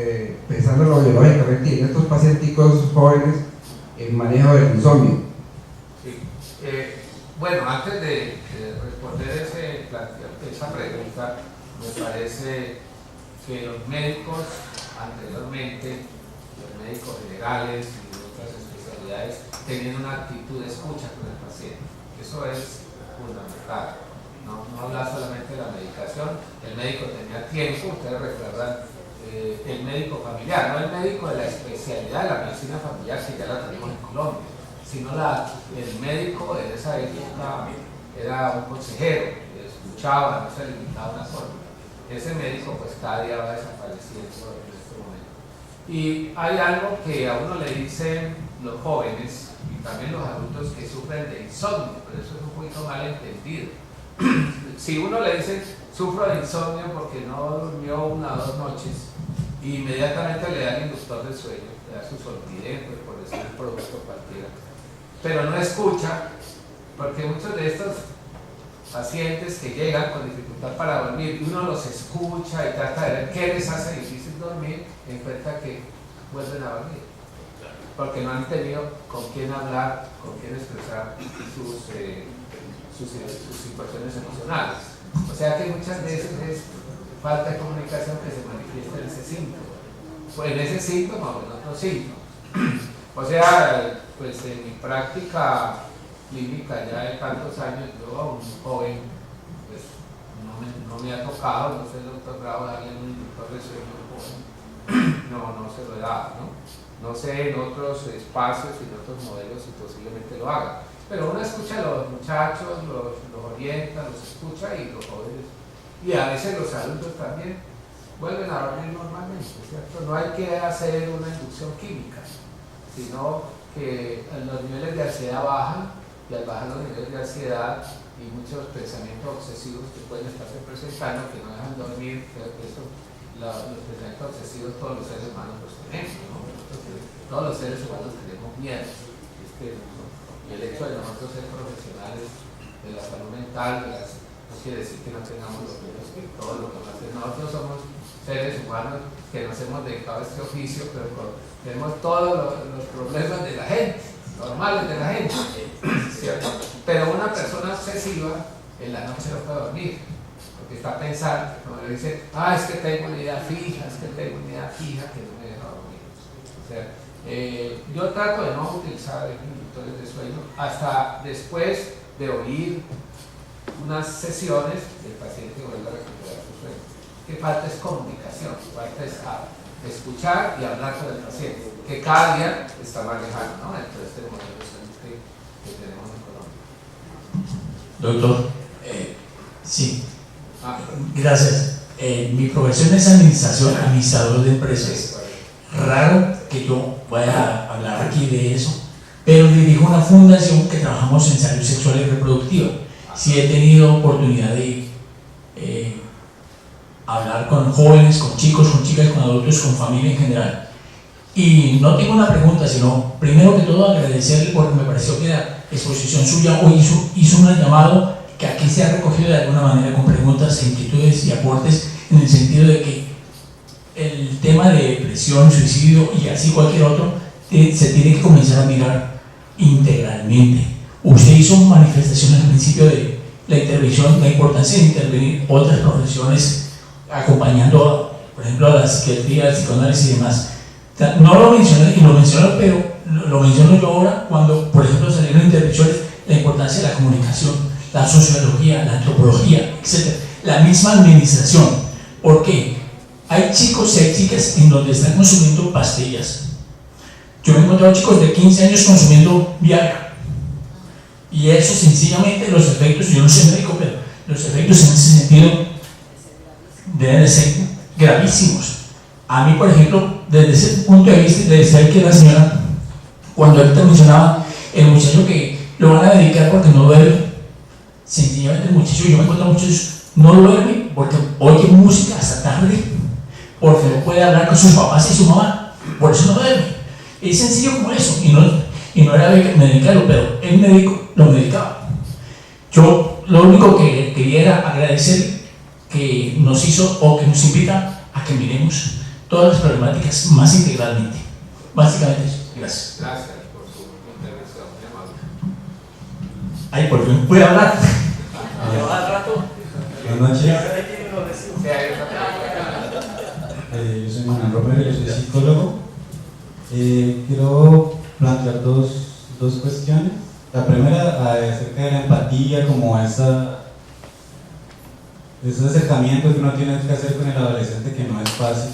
[SPEAKER 10] pensándolo biológicamente, en estos pacienticos jóvenes, el manejo del insomnio?
[SPEAKER 1] Sí. Bueno, antes de responder esa pregunta, me parece que los médicos anteriormente, los médicos generales y de otras especialidades, tenían una actitud de escucha con el paciente. Eso es fundamental. No habla solamente de la medicación, el médico tenía tiempo, ustedes recuerdan el médico familiar, no el médico de la especialidad de la medicina familiar, que ya la tenemos en Colombia, sino el médico de esa época era un consejero, escuchaba, no se limitaba a una sola. Ese médico pues cada día va desapareciendo en este momento. Y hay algo que a uno le dicen los jóvenes y también los adultos que sufren de insomnio, pero eso es un poquito mal entendido. Si uno le dice sufro de insomnio porque no durmió 1 o 2 noches, inmediatamente le da el inductor del sueño, le da su solpidem, pues, por decir el producto cualquiera, pero no escucha, porque muchos de estos pacientes que llegan con dificultad para dormir, uno los escucha y trata de ver qué les hace difícil dormir, encuentra que vuelven a dormir, porque no han tenido con quién hablar, con quién expresar sus situaciones emocionales. O sea que muchas veces es falta de comunicación que se manifiesta en ese síntoma, pues en ese síntoma o en otro síntoma. O sea, pues en mi práctica clínica ya de tantos años, yo a un joven pues no me ha tocado, no sé el doctor Bravo darle un inductor de sueño a un joven, no se lo he dado, no sé en otros espacios y en otros modelos si posiblemente lo haga. Pero uno escucha a los muchachos, los orienta, los escucha y los jóvenes, y a veces los adultos también, vuelven a dormir normalmente, ¿cierto? No hay que hacer una inducción química, sino que los niveles de ansiedad bajan, y al bajar los niveles de ansiedad y muchos pensamientos obsesivos que pueden estarse presentando, que no dejan dormir, creo que eso, los pensamientos obsesivos todos los seres humanos los tenemos, ¿no? Todos los seres humanos tenemos miedo. Y el hecho de nosotros ser profesionales de la salud mental, no quiere decir que no tengamos los miedos que todos los demás. Nosotros somos seres humanos que nos hemos dedicado a este oficio, pero tenemos todos los problemas de la gente. normales de la gente, ¿cierto? Pero una persona obsesiva en la noche no puede dormir, porque está pensando, como le dice, es que tengo una idea fija, es que tengo una idea fija que no me deja dormir. O sea, yo trato de no utilizar inductores de sueño hasta después de oír unas sesiones del paciente que vuelve a recuperar su sueño. Que falta es comunicación, falta es escuchar y hablar con el paciente, que cada día está más lejano, ¿no? Dentro de este modelo de sueño que tenemos en Colombia.
[SPEAKER 11] Doctor, sí, gracias. Mi profesión es administrador de empresas. Raro que yo vaya a hablar aquí de eso, pero dirijo una fundación que trabajamos en salud sexual y reproductiva. Sí he tenido oportunidad de hablar con jóvenes, con chicos, con chicas, con adultos, con familia en general. Y no tengo una pregunta, sino primero que todo agradecerle porque me pareció que la exposición suya hoy hizo un llamado que aquí se ha recogido de alguna manera con preguntas, inquietudes y aportes en el sentido de que el tema de depresión, suicidio y así cualquier otro se tiene que comenzar a mirar integralmente. Usted hizo manifestación al principio de la intervención, la importancia de intervenir otras profesiones acompañando, por ejemplo, a la psiquiatría, al psicoanálisis y demás. No lo mencioné, y lo menciono, pero lo menciono yo ahora cuando, por ejemplo, salieron intervenciones, la importancia de la comunicación, la sociología, la antropología, etc. La misma administración. ¿Por qué? Hay chicos y hay chicas en donde están consumiendo pastillas. Yo he encontrado chicos de 15 años consumiendo Viagra. Y eso sencillamente los efectos, yo no soy médico, pero los efectos en ese sentido deben de ser gravísimos. A mí, por ejemplo, desde ese punto de vista, le decía que la señora, cuando ahorita mencionaba el muchacho que lo van a dedicar porque no duerme, sencillamente el muchacho, yo me encuentro muchos, no duerme porque oye música hasta tarde, porque no puede hablar con sus papás y su mamá, por eso no duerme. Es sencillo como eso, y no era medicarlo, pero el médico lo medicaba. Yo lo único que quería era agradecer que nos hizo o que nos invita a que miremos todas las problemáticas más integralmente. Básicamente eso. Gracias.
[SPEAKER 1] Gracias por su intervención, muy amable.
[SPEAKER 11] Ay, por fin puede hablar.
[SPEAKER 5] Lleva rato.
[SPEAKER 12] Buenas noches. Yo soy Manuel Romero, yo soy psicólogo. Quiero plantear dos cuestiones. La primera acerca de la empatía, como ese acercamiento que uno tiene que hacer con el adolescente, que no es fácil.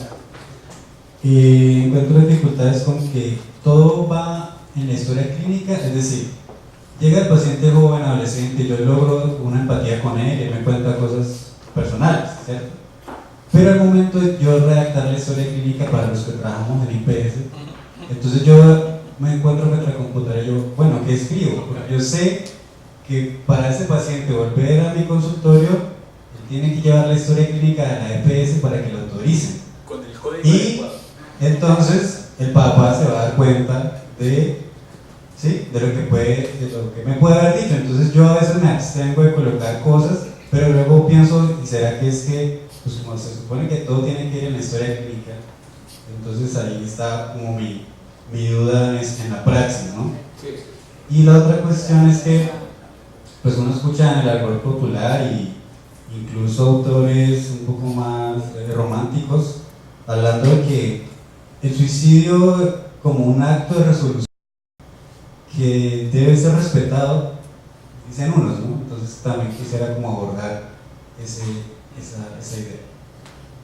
[SPEAKER 12] Encuentro dificultades con que todo va en la historia clínica, es decir, llega el paciente joven, adolescente, yo logro una empatía con él, él me cuenta cosas personales, ¿cierto? Pero al momento de yo redactar la historia clínica para los que trabajamos en IPS, entonces yo me encuentro frente a la computadora y yo, bueno, ¿qué escribo? Porque yo sé que para ese paciente volver a mi consultorio, él tiene que llevar la historia clínica de la EPS para que lo autoricen.
[SPEAKER 5] Con el código
[SPEAKER 12] Y
[SPEAKER 5] adecuado.
[SPEAKER 12] entonces el papá se va a dar cuenta de lo que me puede haber dicho. Entonces yo a veces me abstengo de colocar cosas, pero luego pienso, ¿y será que es que, pues como se supone que todo tiene que ir en la historia clínica? Entonces ahí está como mi duda en la praxis, ¿no?
[SPEAKER 1] Sí.
[SPEAKER 12] Y la otra cuestión es que pues uno escucha en el argot popular y incluso autores un poco más románticos hablando de que el suicidio como un acto de resolución que debe ser respetado, dicen unos, ¿no? Entonces también quisiera como abordar esa idea.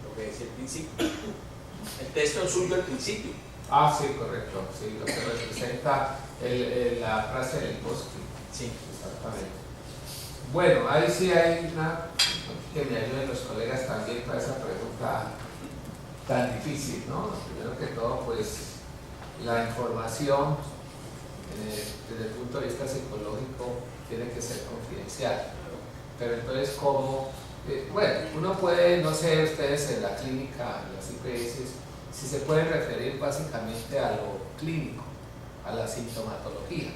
[SPEAKER 5] Lo que decía el principio. El texto suyo al principio.
[SPEAKER 1] Sí, correcto. Sí, lo que representa la frase del bosque.
[SPEAKER 5] Sí.
[SPEAKER 1] Exactamente. Bueno, ahí sí hay una que me ayuden los colegas también para esa pregunta tan difícil, ¿no? Primero que todo, pues la información desde el punto de vista psicológico tiene que ser confidencial. Pero entonces, ¿cómo? Bueno, uno puede, no sé, ustedes en la clínica, en las IPS, si se pueden referir básicamente a lo clínico, a la sintomatología.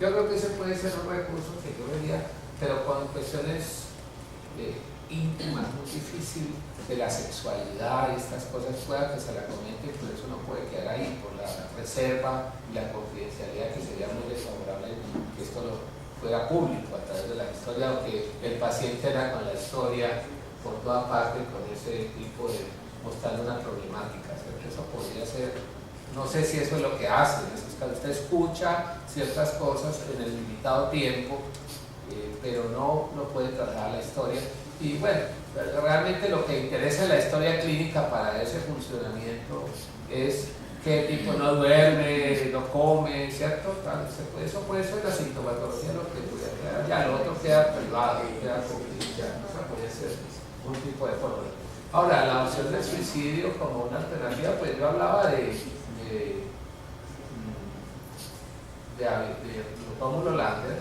[SPEAKER 1] Yo creo que ese puede ser un recurso que yo vería, pero con cuestiones íntimas, muy difícil de la sexualidad y estas cosas, pueda que se la comente, pero eso no puede quedar ahí por la reserva y la confidencialidad, que sería muy desfavorable que esto fuera público a través de la historia, aunque el paciente era con la historia por toda parte, con ese tipo de mostrando una problemática, ¿cierto? Eso podría ser, no sé si eso es lo que hace, en esos casos usted escucha ciertas cosas en el limitado tiempo, pero no puede trasladar la historia. Y bueno, realmente lo que interesa en la historia clínica para ese funcionamiento es qué tipo no duerme, no come, ¿cierto? Eso puede ser la sintomatología, lo que puede quedar, ya lo otro queda privado, queda confidencial, eso puede ser un tipo de fórmula. Ahora, la opción del suicidio como una alternativa, pues yo hablaba de Rómulo Lander,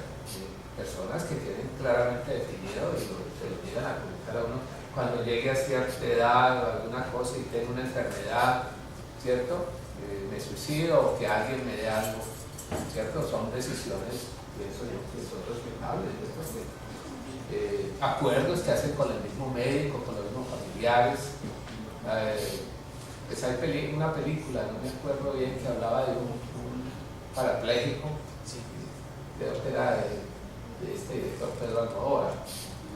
[SPEAKER 1] personas que tienen claramente definido y se lo llegan a comentar a uno cuando llegue a cierta edad o alguna cosa y tenga una enfermedad, ¿cierto? Me suicido o que alguien me dé algo, ¿cierto? Son decisiones, pienso yo, que son respetables, ¿cierto? Acuerdos que hacen con el mismo médico, con los mismos familiares. Pues hay una película, no me acuerdo bien, que hablaba de un parapléjico, creo que era de este director Pedro Almodóvar,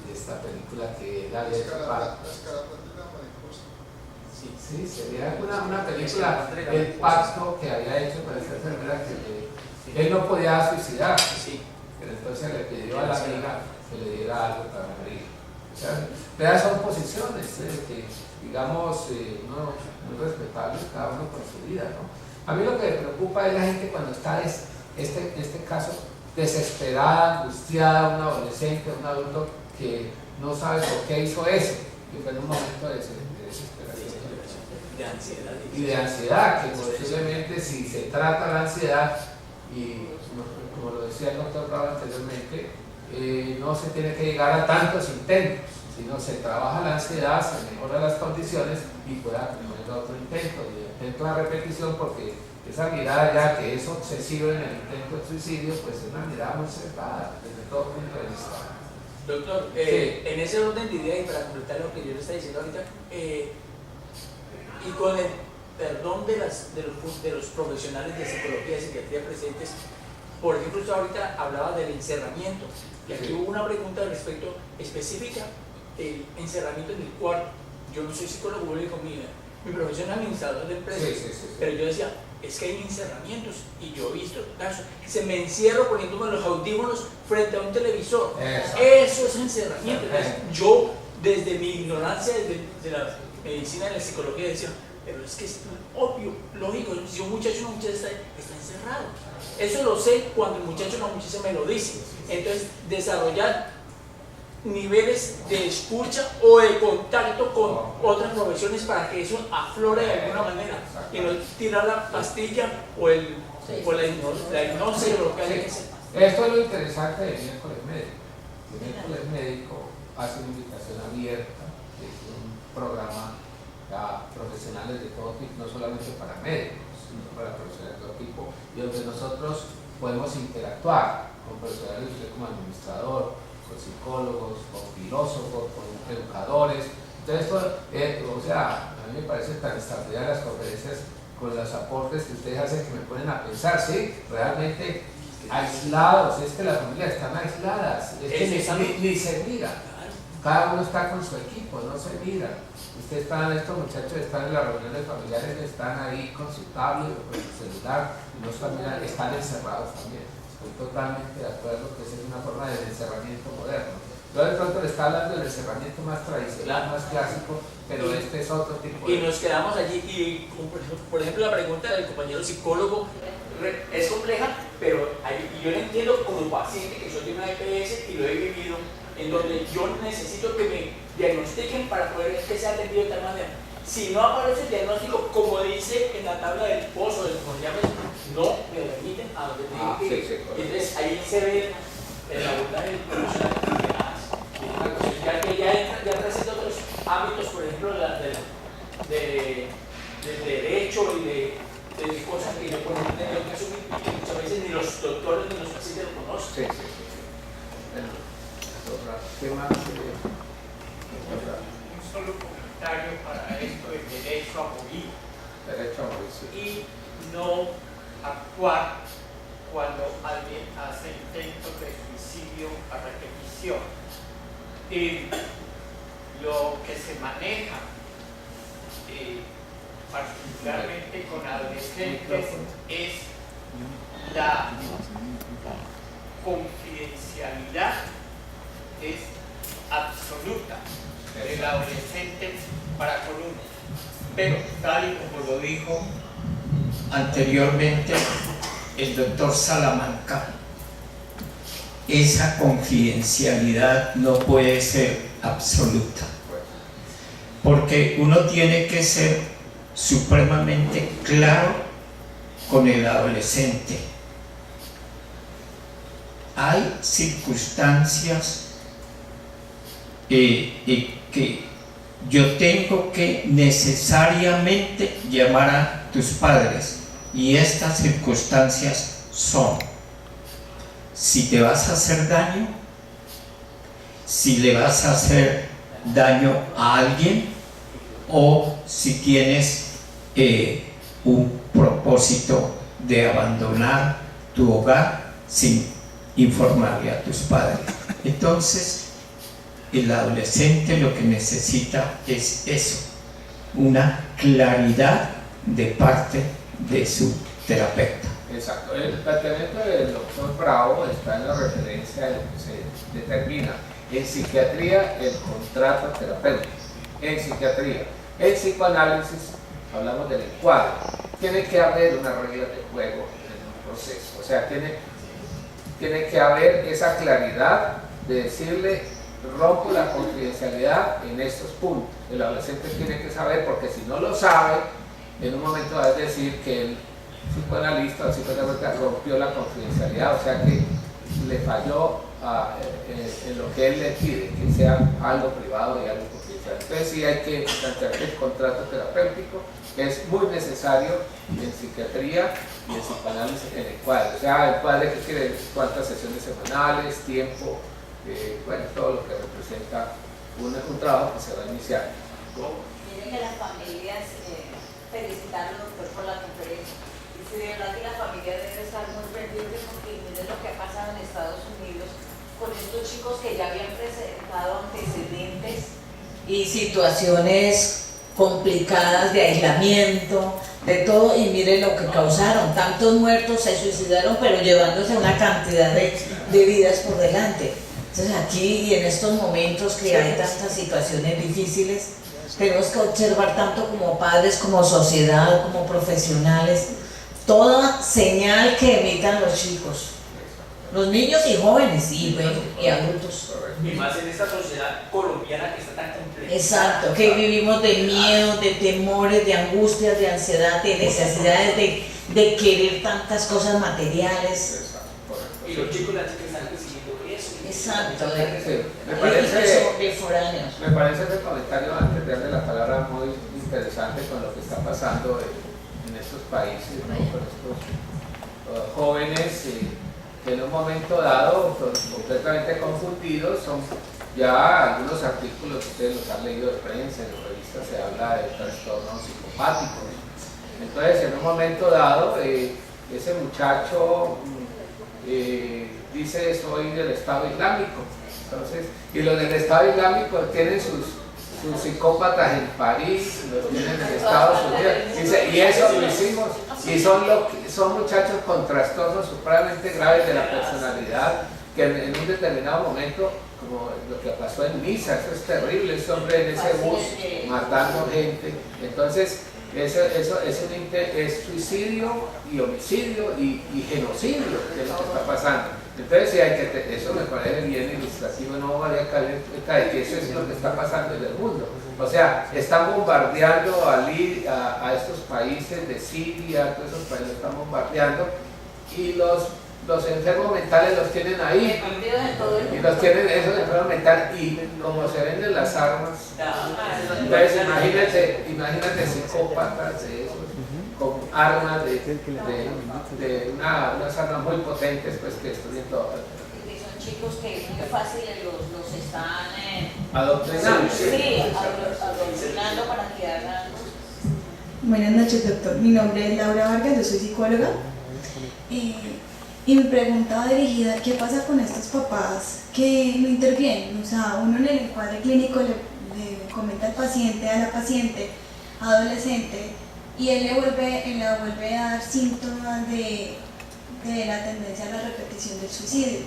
[SPEAKER 1] de esta película que él había hecho sí, sería una película del pacto que había hecho con esta enfermera que él no podía suicidarse, pero entonces le pidió a la amiga que le diera algo para morir. O sea, son posiciones que, digamos, no respetables, cada uno con su vida, ¿no? A mí lo que me preocupa es la gente cuando está, este caso, desesperada, angustiada, un adolescente, un adulto que no sabe por qué hizo eso, que fue en un momento de desesperación. Y de ansiedad, que posiblemente si se trata la ansiedad, y como lo decía el doctor Bravo anteriormente, no se tiene que llegar a tantos intentos, sino se trabaja la ansiedad, se mejoran las condiciones y pueda tener otro intento, y intento la repetición, porque esa mirada ya que es obsesiva en el intento de suicidio, pues es una mirada muy cerrada desde todo punto de vista.
[SPEAKER 5] Doctor,
[SPEAKER 1] sí.
[SPEAKER 5] En ese orden de ideas y para completar lo que yo le estaba diciendo ahorita, y con el perdón de los profesionales de psicología y psiquiatría presentes, por ejemplo, usted ahorita hablaba del encerramiento, y aquí hubo una pregunta respecto específica del encerramiento en el cuarto. Yo no soy psicólogo, mi profesión es administrador de empresas, pero yo decía, es que hay encerramientos, y yo he visto casos, se me encierro poniéndome los audífonos frente a un televisor. Eso es encerramiento. Entonces, yo, desde mi ignorancia, desde la medicina y la psicología, decía, pero es que es obvio, lógico, si un muchacho o una muchacha está encerrado. Eso lo sé cuando el muchacho o la muchacha me lo dice. Entonces, desarrollar niveles de escucha o de contacto con otras profesiones para que eso aflore de alguna manera y no tirar la pastilla o la hipnosis o lo que haya que hacer.
[SPEAKER 1] Esto es lo interesante del miércoles médico. El miércoles médico hace una invitación abierta, es un programa a profesionales de todo tipo, no solamente para médicos, sino para profesionales de todo tipo, y donde nosotros podemos interactuar con profesionales, usted como administrador, con psicólogos, con filósofos, con educadores. Entonces, a mí me parece tan extraordinaria las conferencias con los aportes que ustedes hacen que me ponen a pensar, sí, realmente aislados, es que las familias están aisladas, es que ni se miran, cada uno está con su equipo, no se miran. Estos muchachos están en las reuniones familiares, están ahí con su tablet o con su celular, y no están mirando, están encerrados también. Estoy totalmente de acuerdo que esa es una forma de encerramiento moderno. Yo de pronto le estaba hablando del encerramiento más tradicional, más clásico, pero este es otro tipo de...
[SPEAKER 5] Y nos quedamos allí, y por ejemplo la pregunta del compañero psicólogo es compleja, pero yo la entiendo como paciente, que soy de una EPS y lo he vivido, en donde yo necesito que me diagnostiquen para poder que sea atendido de tal manera. Si no aparece el diagnóstico, como dice en la tabla del pozo, no me remiten a donde tengo que ir. Entonces ahí se ve la bondad del profesional ya presenta otros ámbitos, por ejemplo, del derecho y de cosas que yo por ejemplo tengo que asumir y que muchas veces ni los doctores ni los pacientes lo conocen.
[SPEAKER 1] ¿Qué más?
[SPEAKER 13] Un solo comentario para esto del derecho a morir.
[SPEAKER 1] Derecho a morir, sí.
[SPEAKER 13] Y no actuar cuando alguien hace intentos de suicidio a repetición. Y lo que se maneja particularmente con adolescentes es la confidencialidad es absoluta del adolescente para con uno, pero tal y como lo dijo anteriormente el doctor Salamanca, esa confidencialidad no puede ser absoluta, porque uno tiene que ser supremamente claro con el adolescente. Hay circunstancias que yo tengo que necesariamente llamar a tus padres, y estas circunstancias son: si te vas a hacer daño, si le vas a hacer daño a alguien, o si tienes un propósito de abandonar tu hogar sin informarle a tus padres. Entonces, el adolescente lo que necesita es eso, una claridad de parte de su terapeuta.
[SPEAKER 1] Exacto. El planteamiento del doctor Bravo está en la referencia de lo que se determina en psiquiatría el contrato terapéutico. En psiquiatría, en psicoanálisis hablamos del encuadre. Tiene que haber una regla de juego en un proceso, o sea, tiene que haber esa claridad de decirle: rompo la confidencialidad en estos puntos. El adolescente tiene que saber, porque si no lo sabe, en un momento va a decir que el psicoanalista o el psicoterapeuta rompió la confidencialidad, o sea que le falló en lo que él le pide, que sea algo privado y algo confidencial. Entonces sí hay que plantear que el contrato terapéutico es muy necesario en psiquiatría y en psicoanálisis en el cuadro. O sea, el cuadro que quiere decir cuántas sesiones semanales, tiempo, bueno, todo lo que representa un trabajo que se va a iniciar.
[SPEAKER 14] Miren que las familias, felicitar al doctor por la conferencia. Y si de verdad que la familia debe estar muy pendiente, porque miren lo que ha pasado en Estados Unidos con estos chicos que ya habían presentado antecedentes y situaciones complicadas de aislamiento, de todo, y miren lo que causaron. Tantos muertos, se suicidaron, pero llevándose una cantidad de vidas por delante. Entonces aquí y en estos momentos que hay tantas situaciones difíciles, tenemos que observar tanto como padres, como sociedad, como profesionales, toda señal que emitan los chicos, los niños y jóvenes y adultos.
[SPEAKER 5] Y más en esta sociedad colombiana que está tan compleja.
[SPEAKER 14] Exacto, que vivimos de miedo, de temores, de angustias, de ansiedad, de necesidades de querer tantas cosas materiales.
[SPEAKER 5] Y los chicos y las chicas están recibiendo eso.
[SPEAKER 14] Exacto,
[SPEAKER 1] me parece ese comentario, antes de darle la palabra, muy interesante con lo que está pasando en estos países, ¿no? Con estos jóvenes que en un momento dado son completamente confundidos. Son ya algunos artículos, ustedes los han leído de prensa, en las revistas se habla de trastornos psicopáticos. Entonces, en un momento dado, ese muchacho dice: soy del Estado Islámico. Entonces, y los del Estado Islámico tienen sus psicópatas en París, los tienen en Estados Unidos. Dice, y eso lo hicimos. Y son muchachos con trastornos supremamente graves de la personalidad, que en un determinado momento, como lo que pasó en Niza, eso es terrible, ese hombre en ese bus matando gente. Entonces, eso es suicidio y homicidio y genocidio, que es lo que está pasando. Entonces, sí, eso me parece bien ilustrativo, no vaya a caer que eso es lo que está pasando en el mundo. O sea, están bombardeando a estos países de Siria, todos esos países están bombardeando, y los enfermos mentales los tienen ahí, y los tienen esos enfermos mentales, y como se venden las armas, entonces imagínate psicópatas de esos, con armas unas armas muy potentes, pues, que destruyen todo.
[SPEAKER 14] Y son chicos que muy fáciles los están
[SPEAKER 1] adoctrinando.
[SPEAKER 14] Sí, adoctrinando para que hagan.
[SPEAKER 15] Buenas noches, doctor. Mi nombre es Laura Vargas, yo soy psicóloga Y mi pregunta va dirigida: ¿qué pasa con estos papás que no intervienen? O sea, uno en el encuadre clínico le comenta al paciente, a la paciente, adolescente, y él le vuelve a dar síntomas de la tendencia a la repetición del suicidio.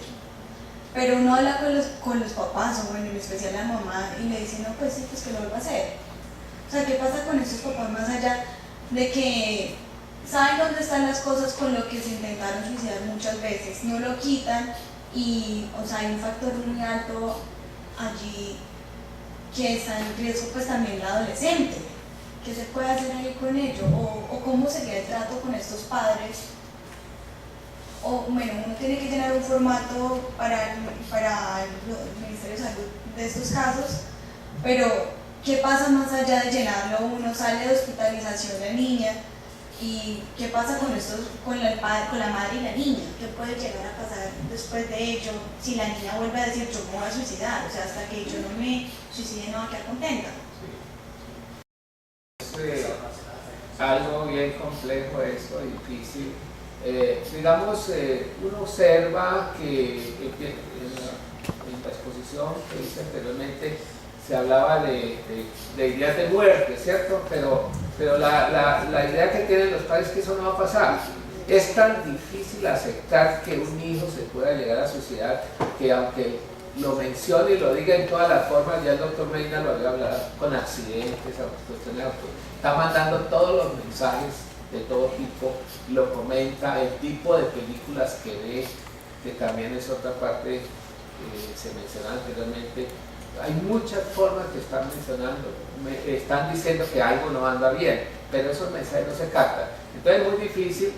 [SPEAKER 15] Pero uno habla con los papás, o bueno, en especial la mamá, y le dice: no, pues sí, pues que lo vuelva a hacer. O sea, ¿qué pasa con estos papás más allá de que saben dónde están las cosas con lo que se intentaron suicidar muchas veces? No lo quitan y, o sea, hay un factor muy alto allí que está en riesgo, pues también la adolescente. ¿Qué se puede hacer ahí con ello? ¿O cómo sería el trato con estos padres? O bueno, uno tiene que llenar un formato para el Ministerio de Salud de estos casos, pero ¿qué pasa más allá de llenarlo? Uno sale de hospitalización la niña, y ¿qué pasa con la madre y la niña? ¿Qué puede llegar a pasar después de ello si la niña vuelve a decir: yo me voy a suicidar? O sea, hasta que yo no me suicide no va a quedar contenta.
[SPEAKER 1] Es algo bien complejo esto, difícil. Digamos, uno observa que en la exposición que hice anteriormente se hablaba de ideas de muerte, ¿cierto? Pero la idea que tienen los padres es que eso no va a pasar. Es tan difícil aceptar que un hijo se pueda llegar a suicidar, que aunque lo mencione y lo diga en todas las formas, ya el doctor Medina lo había hablado, con accidentes, cuestiones, está mandando todos los mensajes de todo tipo, lo comenta, el tipo de películas que ve, que también es otra parte que se mencionaba anteriormente. Hay muchas formas que están mencionando, están diciendo que algo no anda bien, pero esos mensajes no se captan. Entonces es muy difícil,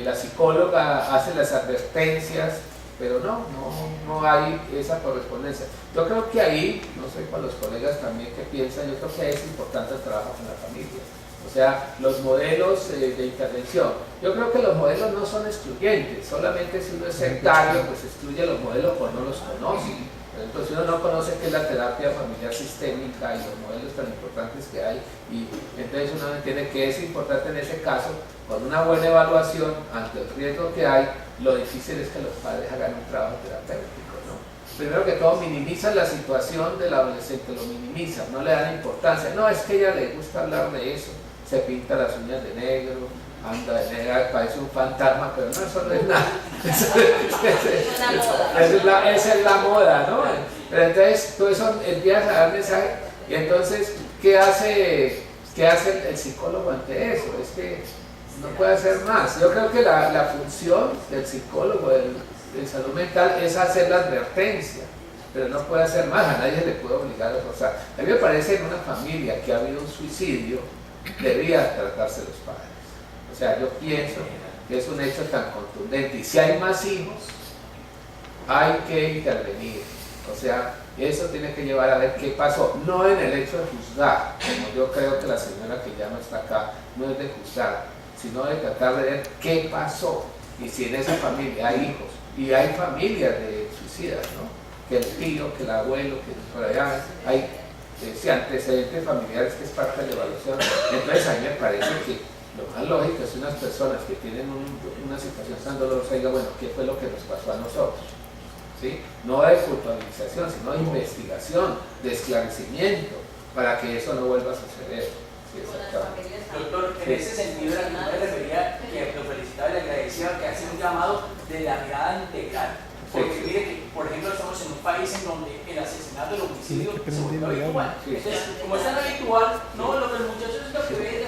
[SPEAKER 1] la psicóloga hace las advertencias, pero no hay esa correspondencia. Yo creo que ahí, no sé con los colegas también que piensan, yo creo que ahí es importante el trabajo con la familia. O sea, los modelos de intervención. Yo creo que los modelos no son excluyentes, solamente si uno es sectario, pues excluye los modelos o no los conoce. Por ejemplo, si uno no conoce qué es la terapia familiar sistémica y los modelos tan importantes que hay, y entonces uno entiende que es importante en ese caso, con una buena evaluación ante el riesgo que hay, lo difícil es que los padres hagan un trabajo terapéutico, ¿no? Primero que todo, minimizan la situación del adolescente, lo minimizan, no le dan importancia. No, es que a ella le gusta hablar de eso, se pinta las uñas de negro, anda de negra, parece un fantasma, pero no, eso no es nada. Esa es la moda, ¿no? Pero entonces todo eso empieza a dar mensaje, y entonces, ¿qué hace el psicólogo ante eso? Es que no puede hacer más. Yo creo que la función del psicólogo de salud mental es hacer la advertencia, pero no puede hacer más, a nadie le puede obligar a forzar. A mí me parece en una familia que ha habido un suicidio, debía tratarse los padres. O sea, yo pienso que es un hecho tan contundente, y si hay más hijos, hay que intervenir. O sea, eso tiene que llevar a ver qué pasó, no en el hecho de juzgar, como yo creo que la señora que ya no está acá, no es de juzgar, sino de tratar de ver qué pasó, y si en esa familia hay hijos, y hay familias de suicidas, ¿no? Que el tío, que el abuelo, que por allá hay antecedentes familiares, que es parte de la evaluación. Entonces a mí me parece que lo más lógico es unas personas que tienen una situación tan dolorosa digan: bueno, ¿qué fue lo que nos pasó a nosotros? ¿Sí? No de culpabilización, sino de investigación, de esclarecimiento, para que eso no vuelva a suceder. Sí,
[SPEAKER 5] doctor, en ese sentido, la que me refería, que lo felicitaba y le agradecía, que hace un llamado de la mirada integral. Porque mire que, por ejemplo, estamos en un país en donde el asesinato, el homicidio se volvió habitual. Entonces, como es tan habitual, no, lo que el muchacho es lo que ve,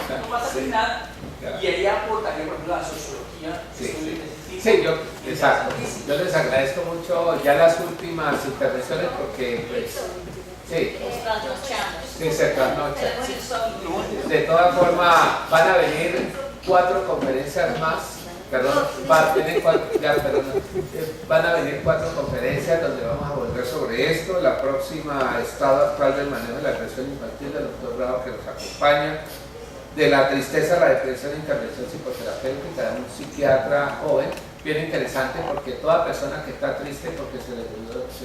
[SPEAKER 5] no pasa nada. Y ahí aportaría, por ejemplo, la sociología.
[SPEAKER 1] Exacto. Yo les agradezco mucho ya las últimas intervenciones, porque pues, se trasnochan. De todas formas, van a venir 4 conferencias más. Van a venir 4 conferencias donde vamos a volver sobre esto. La próxima, estado actual del manejo de la agresión infantil, del doctor Bravo, que nos acompaña. De la tristeza a la depresión, intervención psicoterapéutica, de un psiquiatra joven, bien interesante, porque toda persona que está triste porque se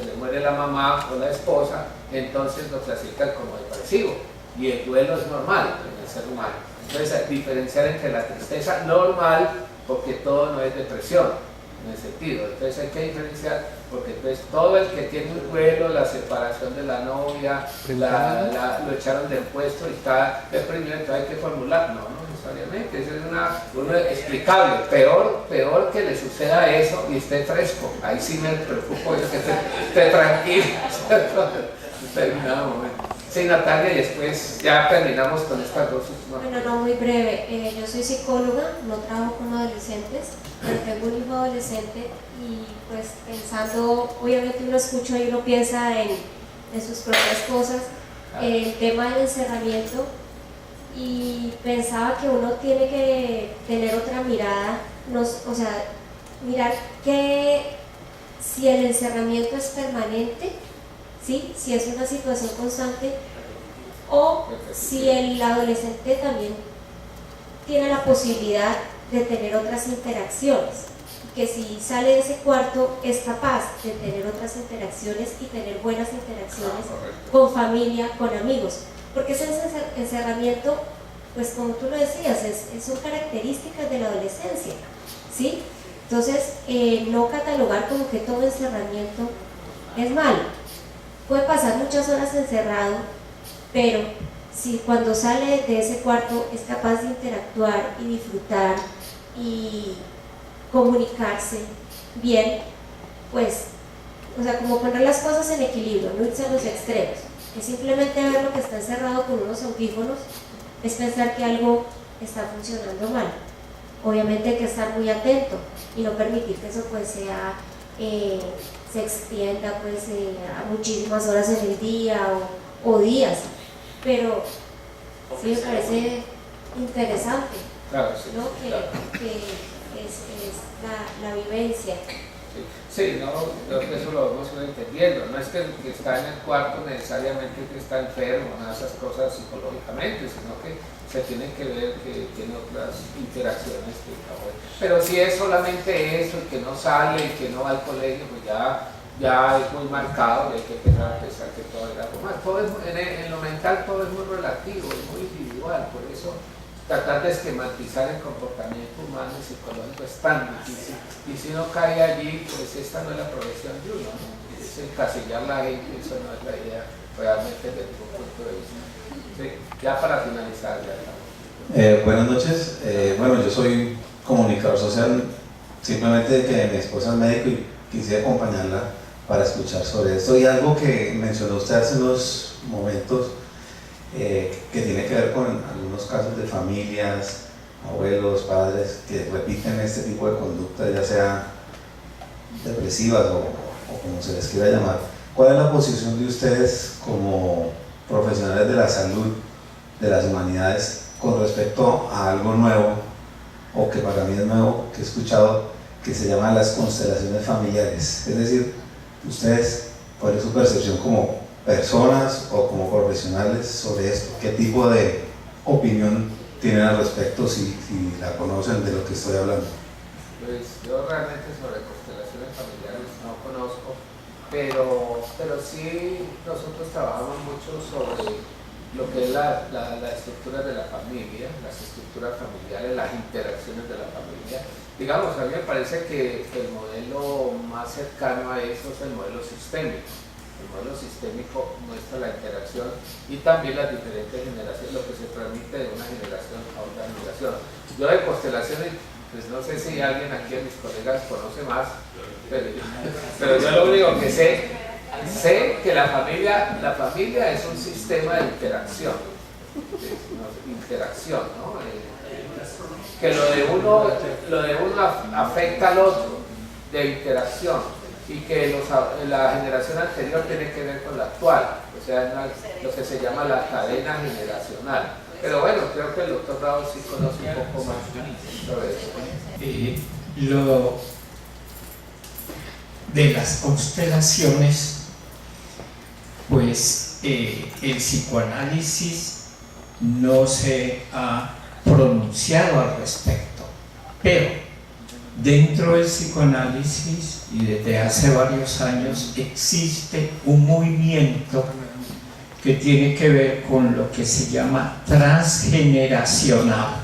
[SPEAKER 1] le muere la mamá o la esposa, entonces lo clasifican como depresivo, y el duelo es normal en el ser humano. Entonces, diferenciar entre la tristeza normal porque todo no es depresión en ese sentido. Entonces hay que diferenciar, porque entonces todo el que tiene un duelo, la separación de la novia, lo echaron del puesto y está deprimido, entonces hay que formular, no necesariamente, eso es uno explicable. Peor que le suceda eso y esté fresco, ahí sí me preocupo yo que esté tranquilo. Terminamos. Sí, Natalia, y después ya terminamos con estas dos.
[SPEAKER 16] Bueno, no, muy breve. Yo soy psicóloga, no trabajo con adolescentes, pero tengo un hijo adolescente y pues pensando, obviamente uno escucha y uno piensa en sus propias cosas, el tema del encerramiento, y pensaba que uno tiene que tener otra mirada, o sea, mirar que si el encerramiento es permanente, ¿sí? Si es una situación constante, o si el adolescente también tiene la posibilidad de tener otras interacciones, que si sale de ese cuarto es capaz de tener otras interacciones y tener buenas interacciones con familia, con amigos, porque ese encerramiento, pues como tú lo decías, son características de la adolescencia, ¿sí? Entonces, no catalogar como que todo encerramiento es malo. Puede pasar muchas horas encerrado, pero si cuando sale de ese cuarto es capaz de interactuar y disfrutar y comunicarse bien, pues, o sea, como poner las cosas en equilibrio, no irse a los extremos. Es simplemente ver lo que está encerrado con unos audífonos, es pensar que algo está funcionando mal. Obviamente hay que estar muy atento y no permitir que eso pues sea... se extienda pues a muchísimas horas en el día o días, pero sí me parece interesante,
[SPEAKER 1] claro, sí,
[SPEAKER 16] ¿no?
[SPEAKER 1] claro.
[SPEAKER 16] que es la vivencia.
[SPEAKER 1] Sí, no, creo que eso lo vamos entendiendo, no es que el que está en el cuarto necesariamente que está enfermo, nada de esas cosas psicológicamente, sino que se tiene que ver que tiene otras interacciones pero si es solamente eso, el que no sale, el que no va al colegio, pues ya es muy marcado y hay que empezar a pensar que todo es algo más. Todo en lo mental todo es muy relativo, es muy individual, por eso tratar de esquematizar el comportamiento humano y psicológico es tan difícil, y si uno cae allí, pues esta no es la profesión de uno, ¿no? Es encasillar la gente, eso no es la idea realmente desde un punto de vista. Sí, ya para finalizar.
[SPEAKER 17] Buenas noches, bueno, yo soy comunicador social, simplemente que mi esposa es médico y quisiera acompañarla para escuchar sobre esto, y algo que mencionó usted hace unos momentos que tiene que ver con algunos casos de familias, abuelos, padres que repiten este tipo de conductas, ya sea depresivas o como se les quiera llamar. ¿Cuál es la posición de ustedes como profesionales de la salud, de las humanidades, con respecto a algo nuevo, o que para mí es nuevo, que he escuchado, que se llama las constelaciones familiares? Es decir, ustedes, ¿cuál es su percepción como personas o como profesionales sobre esto? ¿Qué tipo de opinión tienen al respecto, si la conocen, de lo que estoy hablando?
[SPEAKER 1] Pues yo realmente sobre constelaciones familiares no conozco, pero sí nosotros trabajamos mucho sobre lo que es la estructura de la familia, las estructuras familiares, las interacciones de la familia. Digamos, a mí me parece que el modelo más cercano a eso es el modelo sistémico. El modelo sistémico muestra la interacción y también las diferentes generaciones, lo que se transmite de una generación a otra generación. Yo de constelaciones, pues no sé si alguien aquí de mis colegas conoce más, pero yo lo único que sé que la familia es un sistema de interacción, ¿no? Que lo de uno afecta al otro, de interacción, y que la generación anterior tiene que ver con la actual, o sea, lo que se llama la cadena generacional. Pero bueno, creo que el doctor Bravo sí conoce un poco más sobre eso.
[SPEAKER 9] Lo de las constelaciones, pues el psicoanálisis no se ha pronunciado al respecto, pero dentro del psicoanálisis y desde hace varios años existe un movimiento que tiene que ver con lo que se llama transgeneracional.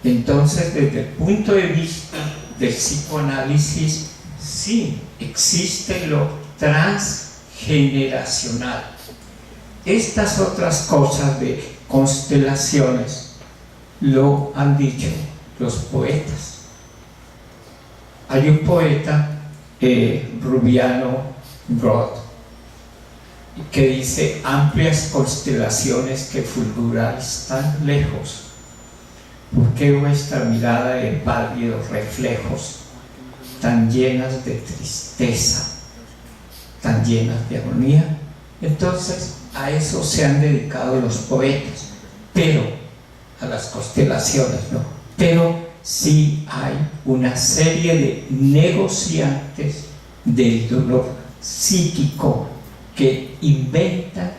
[SPEAKER 9] Entonces, desde el punto de vista del psicoanálisis, sí, existe lo transgeneracional. Estas otras cosas de constelaciones lo han dicho los poetas. Hay un poeta, Rubiano Roth, que dice: amplias constelaciones que fulguráis tan lejos, ¿por qué vuestra mirada de pálidos reflejos, tan llenas de tristeza, tan llenas de agonía? Entonces, a eso se han dedicado los poetas, pero a las constelaciones no. Pero sí hay una serie de negociantes del dolor psíquico que inventan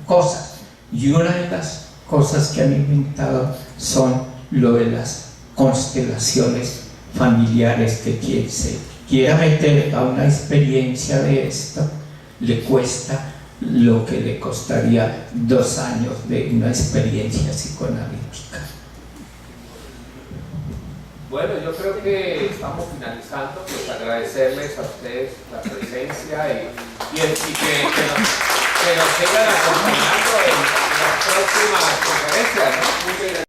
[SPEAKER 9] cosas, y una de las cosas que han inventado son lo de las constelaciones familiares, que quien se quiera meter a una experiencia de esto le cuesta lo que le costaría 2 años de una experiencia psicoanalítica.
[SPEAKER 1] Bueno, yo creo que estamos finalizando, pues agradecerles a ustedes la presencia y que nos sigan acompañando en las próximas conferencias, ¿no? Muchas gracias.